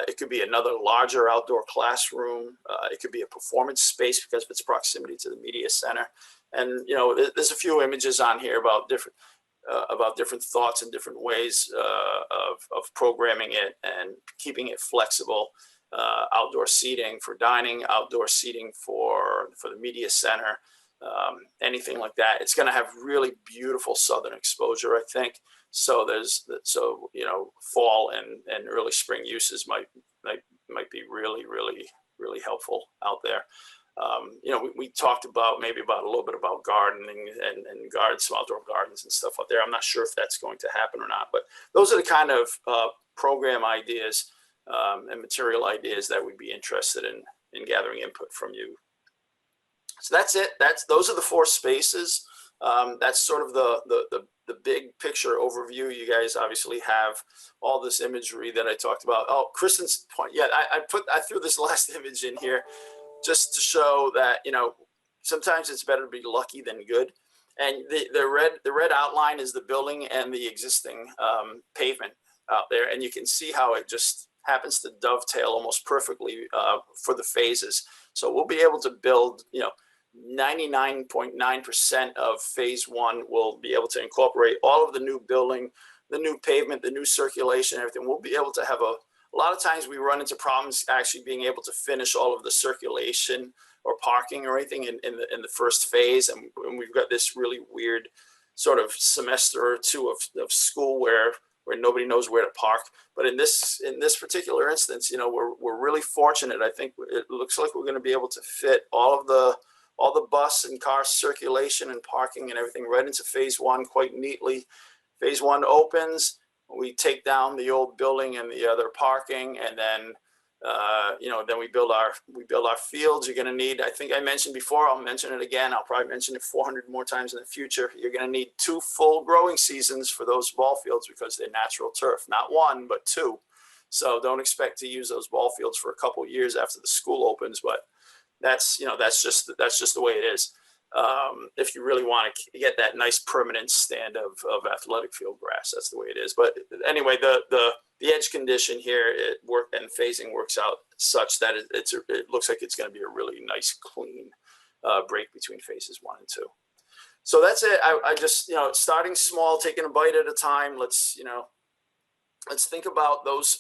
It could be another larger outdoor classroom. It could be a performance space because of its proximity to the media center. And, you know, there's a few images on here about different thoughts and different ways of programming it and keeping it flexible. Outdoor seating for dining, outdoor seating for the media center, anything like that. It's going to have really beautiful southern exposure, I think. So you know, fall and early spring uses might be really helpful out there. You know, we talked about a little bit about gardening and gardens, some outdoor gardens and stuff out there. I'm not sure if that's going to happen or not, but those are the kind of program ideas and material ideas that we'd be interested in gathering input from you. So that's it. Those are the 4 spaces. That's sort of the big picture overview. You guys obviously have all this imagery that I talked about. Oh, Kristen's point. Yeah, I threw this last image in here just to show that, you know, sometimes it's better to be lucky than good. And the red outline is the building and the existing pavement out there. And you can see how it just happens to dovetail almost perfectly for the phases. So we'll be able to build, you know, 99.9% of phase 1 will be able to incorporate all of the new building, the new pavement, the new circulation, everything. We'll be able to have a lot of times we run into problems actually being able to finish all of the circulation or parking or anything in the first phase. And we've got this really weird sort of semester or two of school where nobody knows where to park. But in this particular instance, you know, we're really fortunate. I think it looks like we're going to be able to fit all the bus and car circulation and parking and everything right into phase 1 quite neatly. Phase 1 opens. We take down the old building and the other parking, and then you know, then we build our fields. You're going to need, I think I mentioned before, I'll mention it again. I'll probably mention it 400 more times in the future. You're going to need 2 full growing seasons for those ball fields because they're natural turf, not 1, but 2. So don't expect to use those ball fields for a couple of years after the school opens, but that's just the way it is. If you really want to get that nice permanent stand of athletic field grass, that's the way it is. But anyway, the the edge condition here, and phasing works out such that it looks like it's going to be a really nice, clean break between phases 1 and 2. So that's it. I just, starting small, taking a bite at a time. Let's think about those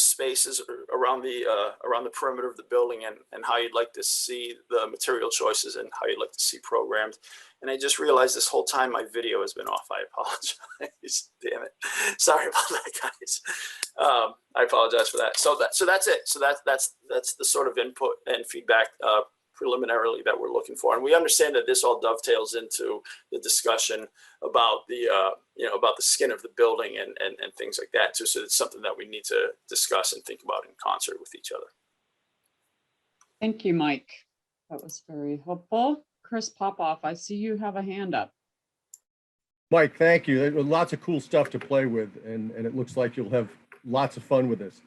spaces around the perimeter of the building and how you'd like to see the material choices and how you'd like to see programmed. And I just realized this whole time my video has been off. I apologize. Damn it. Sorry about that, guys. I apologize for that. So that's it. So that's the sort of input and feedback preliminarily that we're looking for. And we understand that this all dovetails into the discussion about the skin of the building and things like that too. So it's something that we need to discuss and think about in concert with each other. Thank you, Mike. That was very helpful. Chris Popoff, I see you have a hand up. Mike, thank you. There was lots of cool stuff to play with, and it looks like you'll have lots of fun with this.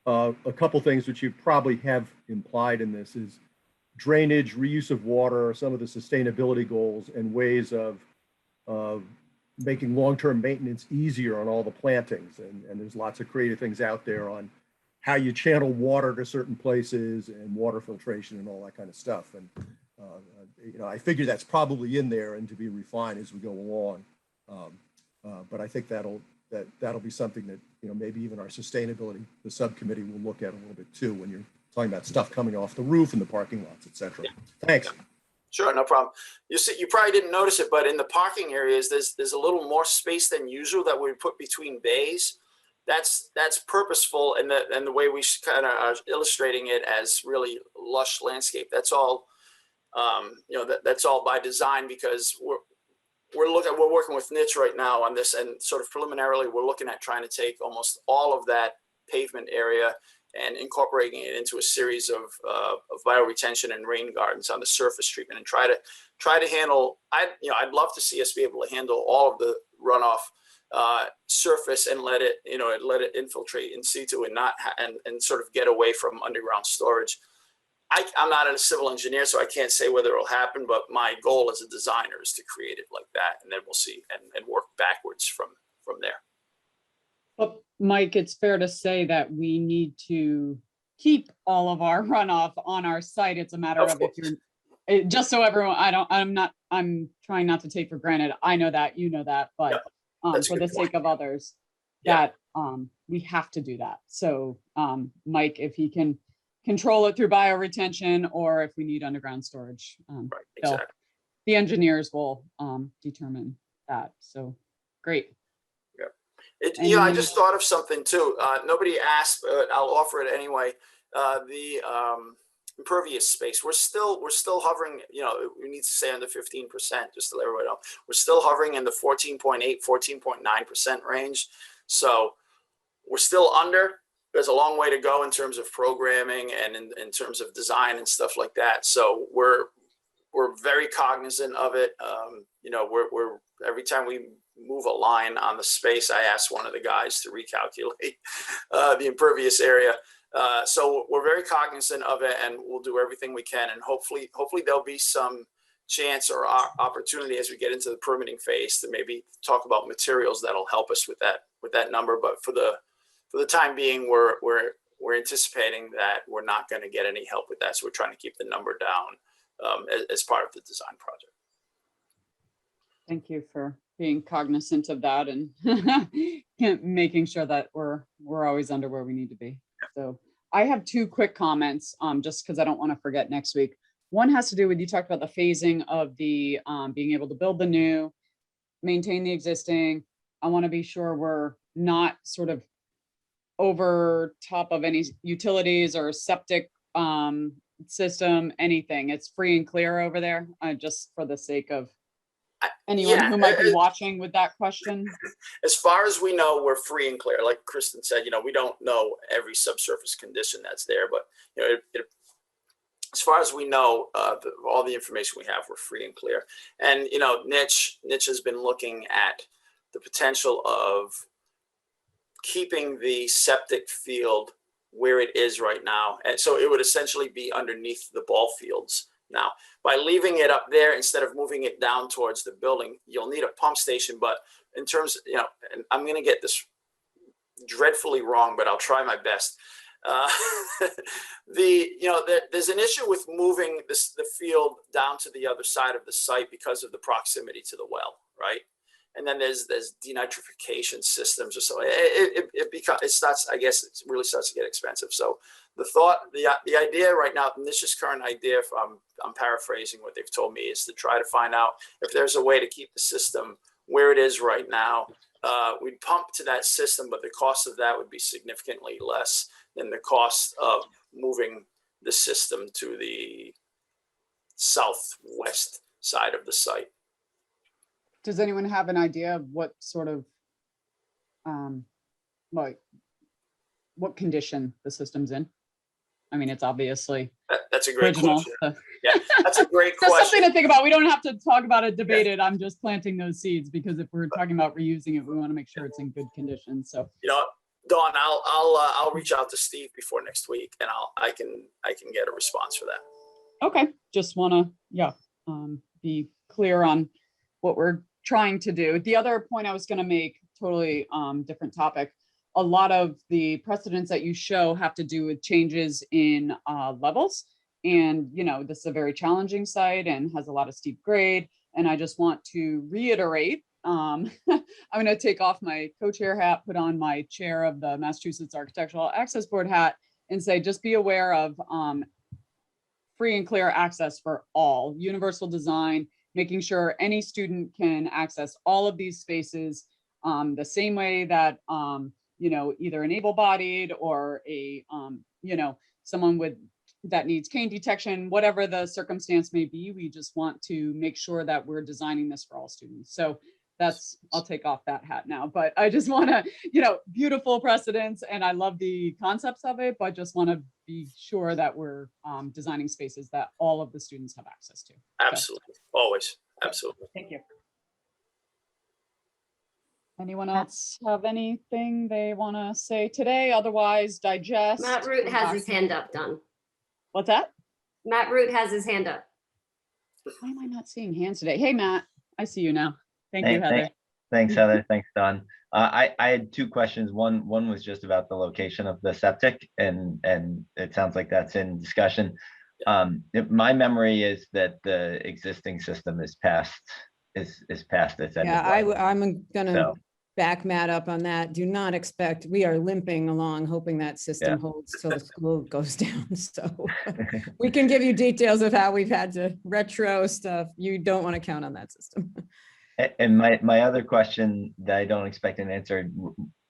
A couple things which you probably have implied in this is drainage, reuse of water, some of the sustainability goals, and ways of making long-term maintenance easier on all the plantings. And there's lots of creative things out there on how you channel water to certain places and water filtration and all that kind of stuff. And I figure that's probably in there and to be refined as we go along. But I think that'll be something that maybe even our sustainability, the subcommittee, will look at a little bit too when you're talking about stuff coming off the roof and the parking lots, et cetera. Yeah. Thanks. Yeah. Sure, no problem. You see, you probably didn't notice it, but in the parking areas, there's a little more space than usual that we put between bays. That's purposeful, and the way we kind of are illustrating it as really lush landscape. That's all, that's all by design, because we're working with niche right now on this, and sort of preliminarily we're looking at trying to take almost all of that pavement area and incorporating it into a series of bioretention and rain gardens on the surface treatment, and try to handle. I'd love to see us be able to handle all of the runoff surface and let it infiltrate in situ and sort of get away from underground storage. I'm not a civil engineer, so I can't say whether it'll happen, but my goal as a designer is to create it like that, and then we'll see and work backwards from there. Well, Mike, it's fair to say that we need to keep all of our runoff on our site. It's a matter of if you're, just so everyone, I'm trying not to take for granted. I know that, you know that, but for the sake of others, that we have to do that. So Mike, if he can control it through bioretention, or if we need underground storage, right, exactly. The engineers will determine that. So great. I just thought of something too. Nobody asked, but I'll offer it anyway. The impervious space. We're still hovering. We need to say under 15%, just to let everybody know. We're still hovering in the 14.8, 14.9% range. So we're still under. There's a long way to go in terms of programming and in terms of design and stuff like that. So we're very cognizant of it. We're every time we move a line on the space, I ask one of the guys to recalculate the impervious area. So we're very cognizant of it, and we'll do everything we can. And hopefully there'll be some chance or opportunity as we get into the permitting phase to maybe talk about materials that'll help us with that number. But for the time being, we're anticipating that we're not going to get any help with that. So we're trying to keep the number down as part of the design project. Thank you for being cognizant of that and making sure that we're always under where we need to be. So I have two quick comments, just because I don't want to forget next week. One has to do with, you talked about the phasing of the being able to build the new, maintain the existing. I want to be sure we're not sort of over top of any utilities or septic system, anything. It's free and clear over there, just for the sake of anyone who might be watching with that question. As far as we know, we're free and clear. Like Kristen said, we don't know every subsurface condition that's there, but as far as we know, all the information we have, we're free and clear. And Niche has been looking at the potential of keeping the septic field where it is right now, and so it would essentially be underneath the ball fields. Now, by leaving it up there instead of moving it down towards the building, you'll need a pump station. But in terms, and I'm going to get this dreadfully wrong, but I'll try my best. There's an issue with moving the field down to the other side of the site because of the proximity to the well, right? And then there's denitrification systems or so. It starts, I guess, it really starts to get expensive. So the idea right now, and this is current idea, I'm paraphrasing what they've told me, is to try to find out if there's a way to keep the system where it is right now. We'd pump to that system, but the cost of that would be significantly less than the cost of moving the system to the southwest side of the site. Does anyone have an idea of what sort of, like, what condition the system's in? I mean, it's obviously That's a great original. question. Yeah, that's a great Just question. something to think about. We don't have to talk about it, debate it. I'm just planting those seeds because if we're talking about reusing it, we want to make sure it's in good condition. So, You know, Dawn, I'll reach out to Steve before next week, and I can get a response for that. okay, just want to, be clear on what we're trying to do. The other point I was going to make, totally different topic. A lot of the precedents that you show have to do with changes in levels. And, this is a very challenging site and has a lot of steep grade. And I just want to reiterate, I'm going to take off my co-chair hat, put on my chair of the Massachusetts Architectural Access Board hat, and say, just be aware of free and clear access for all, universal design, making sure any student can access all of these spaces the same way that, either an able-bodied or a, someone that needs cane detection, whatever the circumstance may be, we just want to make sure that we're designing this for all students. So I'll take off that hat now, but I just want to, beautiful precedents, and I love the concepts of it, but just want to be sure that we're designing spaces that all of the students have access to. Absolutely, always, absolutely. Thank you. Anyone else have anything they want to say today? Otherwise, digest. Matt Root has his hand up, Don. What's that? Matt Root has his hand up. Why am I not seeing hands today? Hey, Matt, I see you now. Thank you, Heather. Thanks, Heather. Thanks, Don. I had two questions. One was just about the location of the septic, and it sounds like that's in discussion. My memory is that the existing system is past its end. Yeah, I'm gonna back Matt up on that. Do not expect, we are limping along, hoping that system holds till the school goes down. So we can give you details of how we've had to retro stuff. You don't want to count on that system. And my other question that I don't expect an answer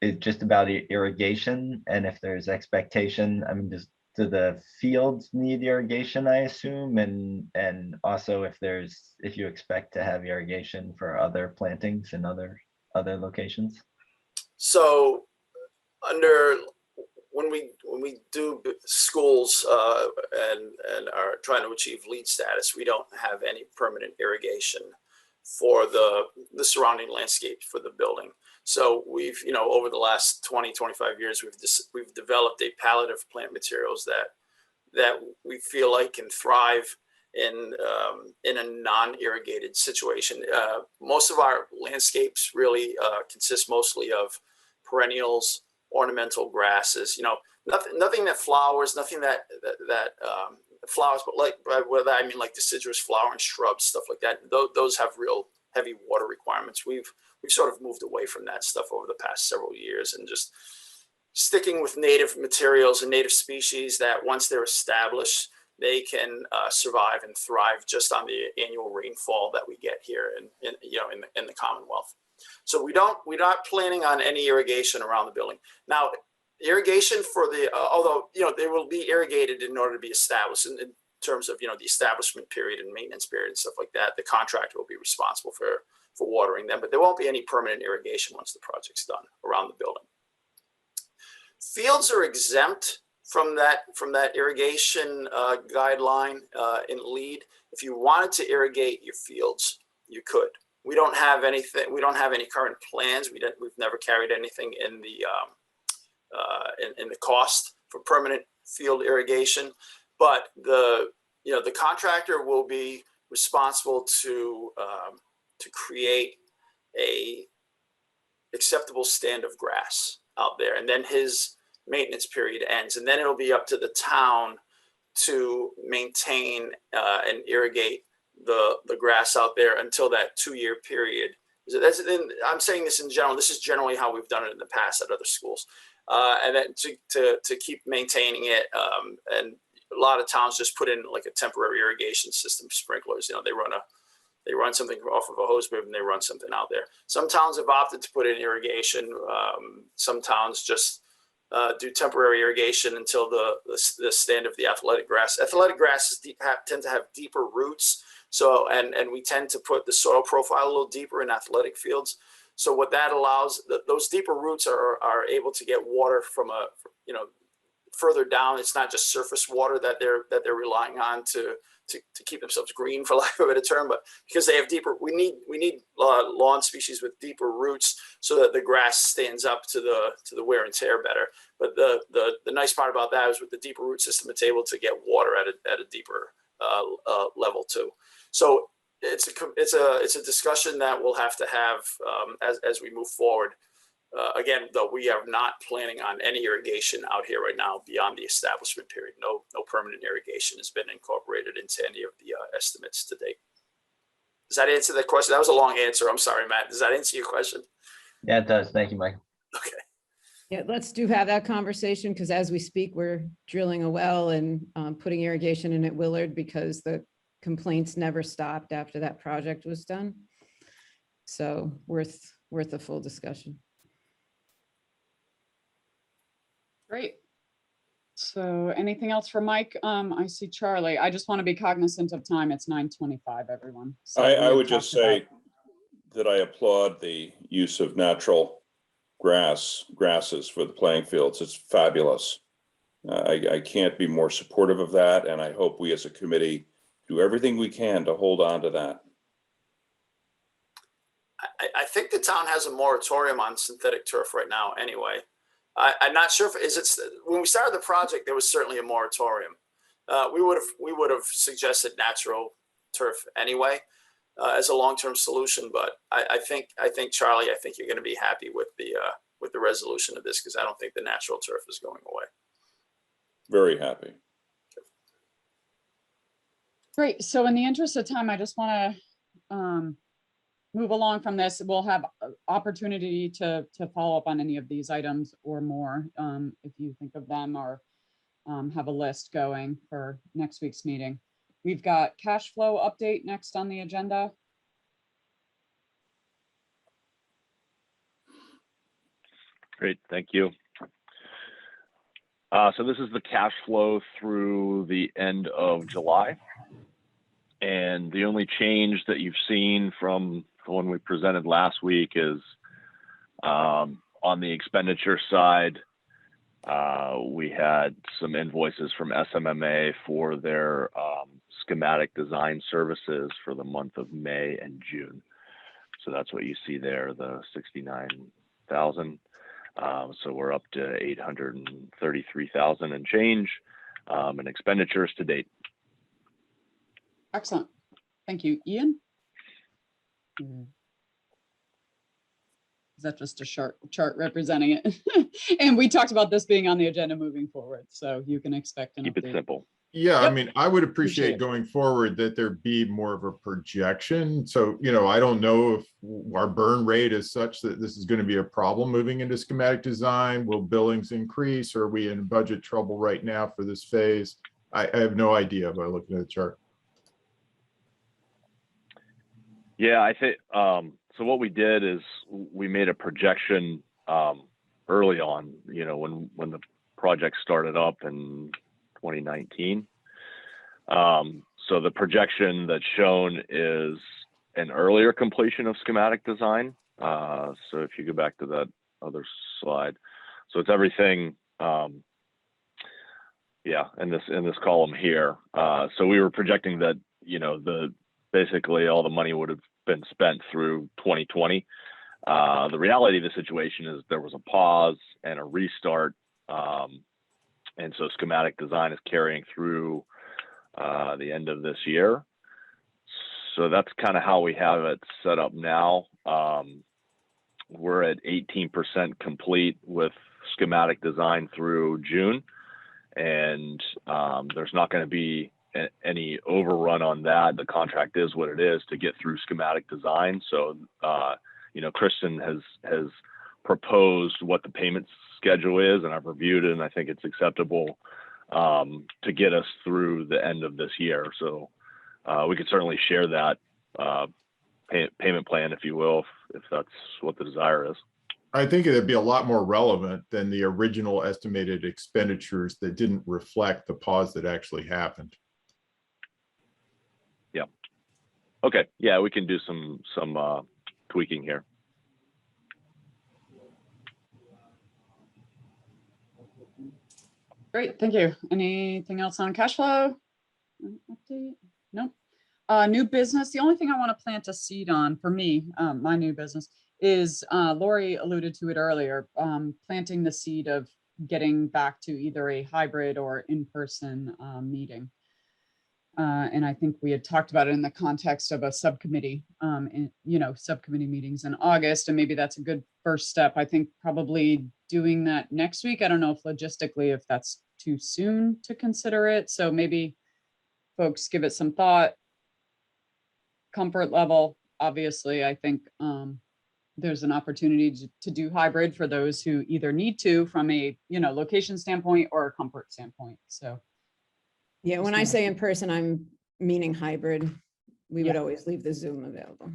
is just about irrigation, and if there's expectation. I mean, do the fields need irrigation, I assume, and also if you expect to have irrigation for other plantings in other locations. So when we do schools and are trying to achieve LEED status, we don't have any permanent irrigation for the surrounding landscape for the building. So we've, over the last 20, 25 years, we've developed a palette of plant materials that we feel like can thrive in a non-irrigated situation. Most of our landscapes really consist mostly of perennials, ornamental grasses. Nothing that flowers, nothing that flowers, but I mean like deciduous flowering shrubs, stuff like that. Those have real heavy water requirements. We've sort of moved away from that stuff over the past several years and just sticking with native materials and native species that once they're established, they can survive and thrive just on the annual rainfall that we get here in the Commonwealth. So we're not planning on any irrigation around the building. Now, irrigation for although they will be irrigated in order to be established in terms of the establishment period and maintenance period and stuff like that. The contractor will be responsible for watering them, but there won't be any permanent irrigation once the project's done around the building. Fields are exempt from that irrigation guideline in LEED. If you wanted to irrigate your fields, you could. We don't have anything. We don't have any current plans. We've never carried anything in the cost for permanent field irrigation. But the contractor will be responsible to create a acceptable stand of grass out there, and then his maintenance period ends, and then it'll be up to the town to maintain and irrigate the grass out there until that 2-year period. So I'm saying this in general. This is generally how we've done it in the past at other schools, and then to keep maintaining it. And a lot of towns just put in like a temporary irrigation system, sprinklers. You know, they run something off of a hose bib and they run something out there. Some towns have opted to put in irrigation. Some towns just do temporary irrigation until the stand of the athletic grass. Athletic grasses tend to have deeper roots. So, and we tend to put the soil profile a little deeper in athletic fields. So what that allows, those deeper roots are able to get water from further down. It's not just surface water that they're relying on to keep themselves green, for lack of a better term, but because they have deeper, we need lawn species with deeper roots so that the grass stands up to the wear and tear better. But the nice part about that is with the deeper root system, it's able to get water at a deeper level too. So it's a discussion that we'll have to have as we move forward. Again, though, we are not planning on any irrigation out here right now beyond the establishment period. No permanent irrigation has been incorporated into any of the estimates to date. Does that answer the question? That was a long answer. I'm sorry, Matt. Does that answer your question? Yeah, it does. Thank you, Mike. Okay. Yeah, let's have that conversation, because as we speak, we're drilling a well and putting irrigation in at Willard because the complaints never stopped after that project was done. So worth a full discussion. Great. So anything else for Mike? I see Charlie. I just want to be cognizant of time. It's 9:25, everyone. So I would just say that I applaud the use of natural grasses for the playing fields. It's fabulous. I can't be more supportive of that, and I hope we as a committee do everything we can to hold on to that. I think the town has a moratorium on synthetic turf right now anyway. I'm not sure if when we started the project, there was certainly a moratorium. We would have suggested natural turf anyway as a long-term solution. But I think Charlie, I think you're going to be happy with the resolution of this, because I don't think the natural turf is going away. Very happy. great. So in the interest of time, I just want to move along from this. We'll have opportunity to follow up on any of these items or more if you think of them, or have a list going for next week's meeting. We've got cash flow update next on the agenda. Great, thank you. So this is the cash flow through the end of July. And the only change that you've seen from when we presented last week is on the expenditure side, we had some invoices from SMMA for their schematic design services for the month of May and June. So that's what you see there, the 69,000. So we're up to 833,000 and change in expenditures to date. Excellent. Thank you. Ian? Is that just a chart representing it? And we talked about this being on the agenda moving forward, so you can expect an Keep update. it simple. Yeah, Yep. I mean, I would appreciate Appreciate it. going forward that there be more of a projection. So, I don't know if our burn rate is such that this is going to be a problem moving into schematic design. Will billings increase? Or are we in budget trouble right now for this phase? I have no idea by looking at the chart. Yeah, I think so. What we did is we made a projection early on, when the project started up in 2019. So the projection that's shown is an earlier completion of schematic design. So if you go back to that other slide, so it's everything. Yeah, in this column here. So we were projecting that basically all the money would have been spent through 2020. The reality of the situation is there was a pause and a restart. And so schematic design is carrying through the end of this year. So that's kind of how we have it set up now. we're at 18% complete with schematic design through June. And there's not going to be any overrun on that. The contract is what it is to get through schematic design. So, Kristen has proposed what the payment schedule is, and I've reviewed it, and I think it's acceptable to get us through the end of this year. So we could certainly share that payment plan, if you will, if that's what the desire is. I think it'd be a lot more relevant than the original estimated expenditures that didn't reflect the pause that actually happened. Yeah. Okay. Yeah, we can do some tweaking here. Great, thank you. Anything else on cash flow? Update? Nope. New business. The only thing I want to plant a seed on for me, my new business, is Lori alluded to it earlier, planting the seed of getting back to either a hybrid or in-person meeting. And I think we had talked about it in the context of a subcommittee, subcommittee meetings in August, and maybe that's a good first step. I think probably doing that next week. I don't know if logistically, if that's too soon to consider it. So maybe folks give it some thought. Comfort level, obviously, I think there's an opportunity to do hybrid for those who either need to from a location standpoint or a comfort standpoint. So Yeah, when I say in person, I'm meaning hybrid. We would always leave the Zoom available.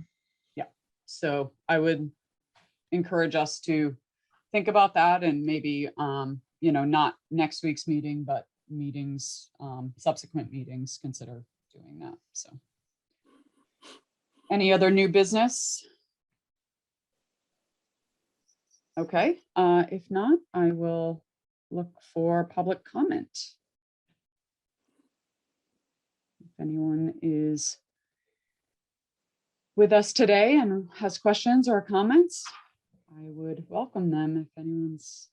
Yeah, so I would encourage us to think about that, and maybe not next week's meeting, but meetings, subsequent meetings, consider doing that. So any other new business? Okay, if not, I will look for public comment. If anyone is with us today and has questions or comments, I would welcome them. If anyone's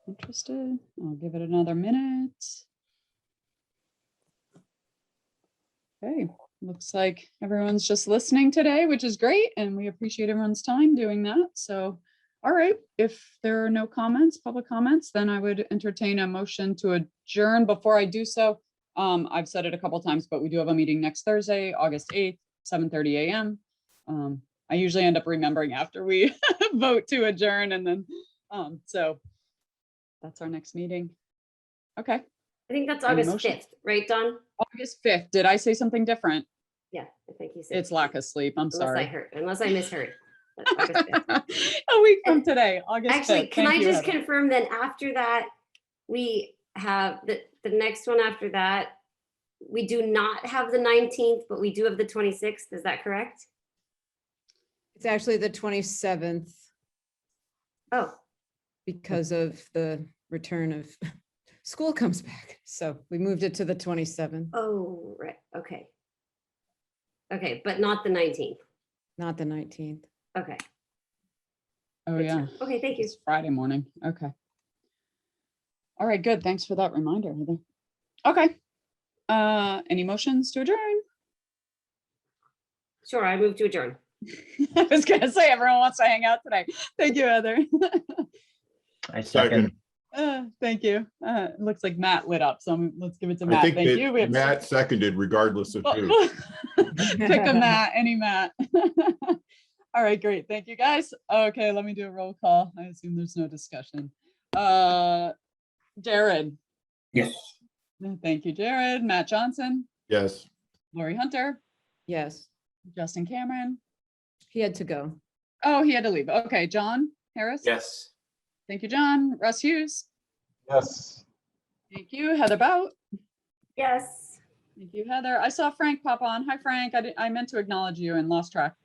interested, I'll give it another minute. Okay, looks like everyone's just listening today, which is great, and we appreciate everyone's time doing that. So, all right, if there are no comments, public comments, then I would entertain a motion to adjourn. Before I do so, I've said it a couple times, but we do have a meeting next Thursday, August 8th, 7:30 a.m. I usually end up remembering after we vote to adjourn, and then so that's our next meeting. Okay. I think that's Any August motion? 5th, right, Dawn? August 5th. Did I say something different? Yeah, I think you said. It's lack of sleep. I'm sorry. Unless I misheard. That's August 5th. A week from today, August 5th. Actually, can Thank I you, just Heather. confirm then after that, we have the next one after that, we do not have the 19th, but we do have the 26th. Is that correct? It's actually the 27th Oh, because of the return of school comes back. So we moved it to the 27th, oh, right. Okay. Okay, but not the 19th. not the 19th. Okay. Oh, good to yeah. know. Okay, thank you. It's Friday morning. Okay. All right, good. Thanks for that reminder, Heather. Okay. Any motions to adjourn? Sure, I move to adjourn. I was gonna say everyone wants to hang out today. Thank you, Heather. I second. Thank you. Looks like Matt lit up, so let's give it to I Matt. think Thank you. We that have Matt seconded regardless of who. pick a Matt, any Matt. All right, great. Thank you, guys. Okay, let me do a roll call. I assume there's no discussion. Jared. Yes. Thank you, Jared. Matt Johnson. Yes. Lori Hunter. Yes, Justin Cameron. he had to go. Oh, he had to leave. Okay, John Harris. Yes. Thank you, John. Russ Hughes. Yes. Thank you, Heather Bout. Yes. Thank you, Heather. I saw Frank pop on. Hi, Frank. I meant to acknowledge you and lost track.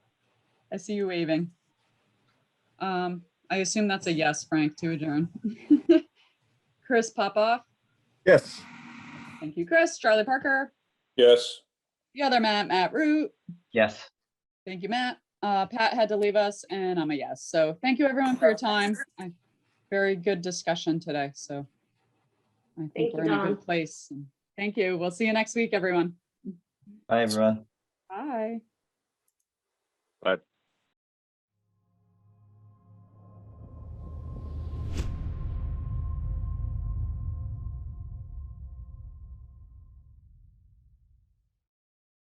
I see you waving. I assume that's a yes, Frank, to adjourn. Chris Popoff. Yes. Thank you, Chris. Charlie Parker. Yes. The other Matt Root. Yes. Thank you, Matt. Pat had to leave us, and I'm a yes. So thank you, everyone, for your time. Very good discussion today. So I Thank think you, we're in a Dawn. good place. And thank you. We'll see you next week, everyone. Bye, everyone. Bye. Bye.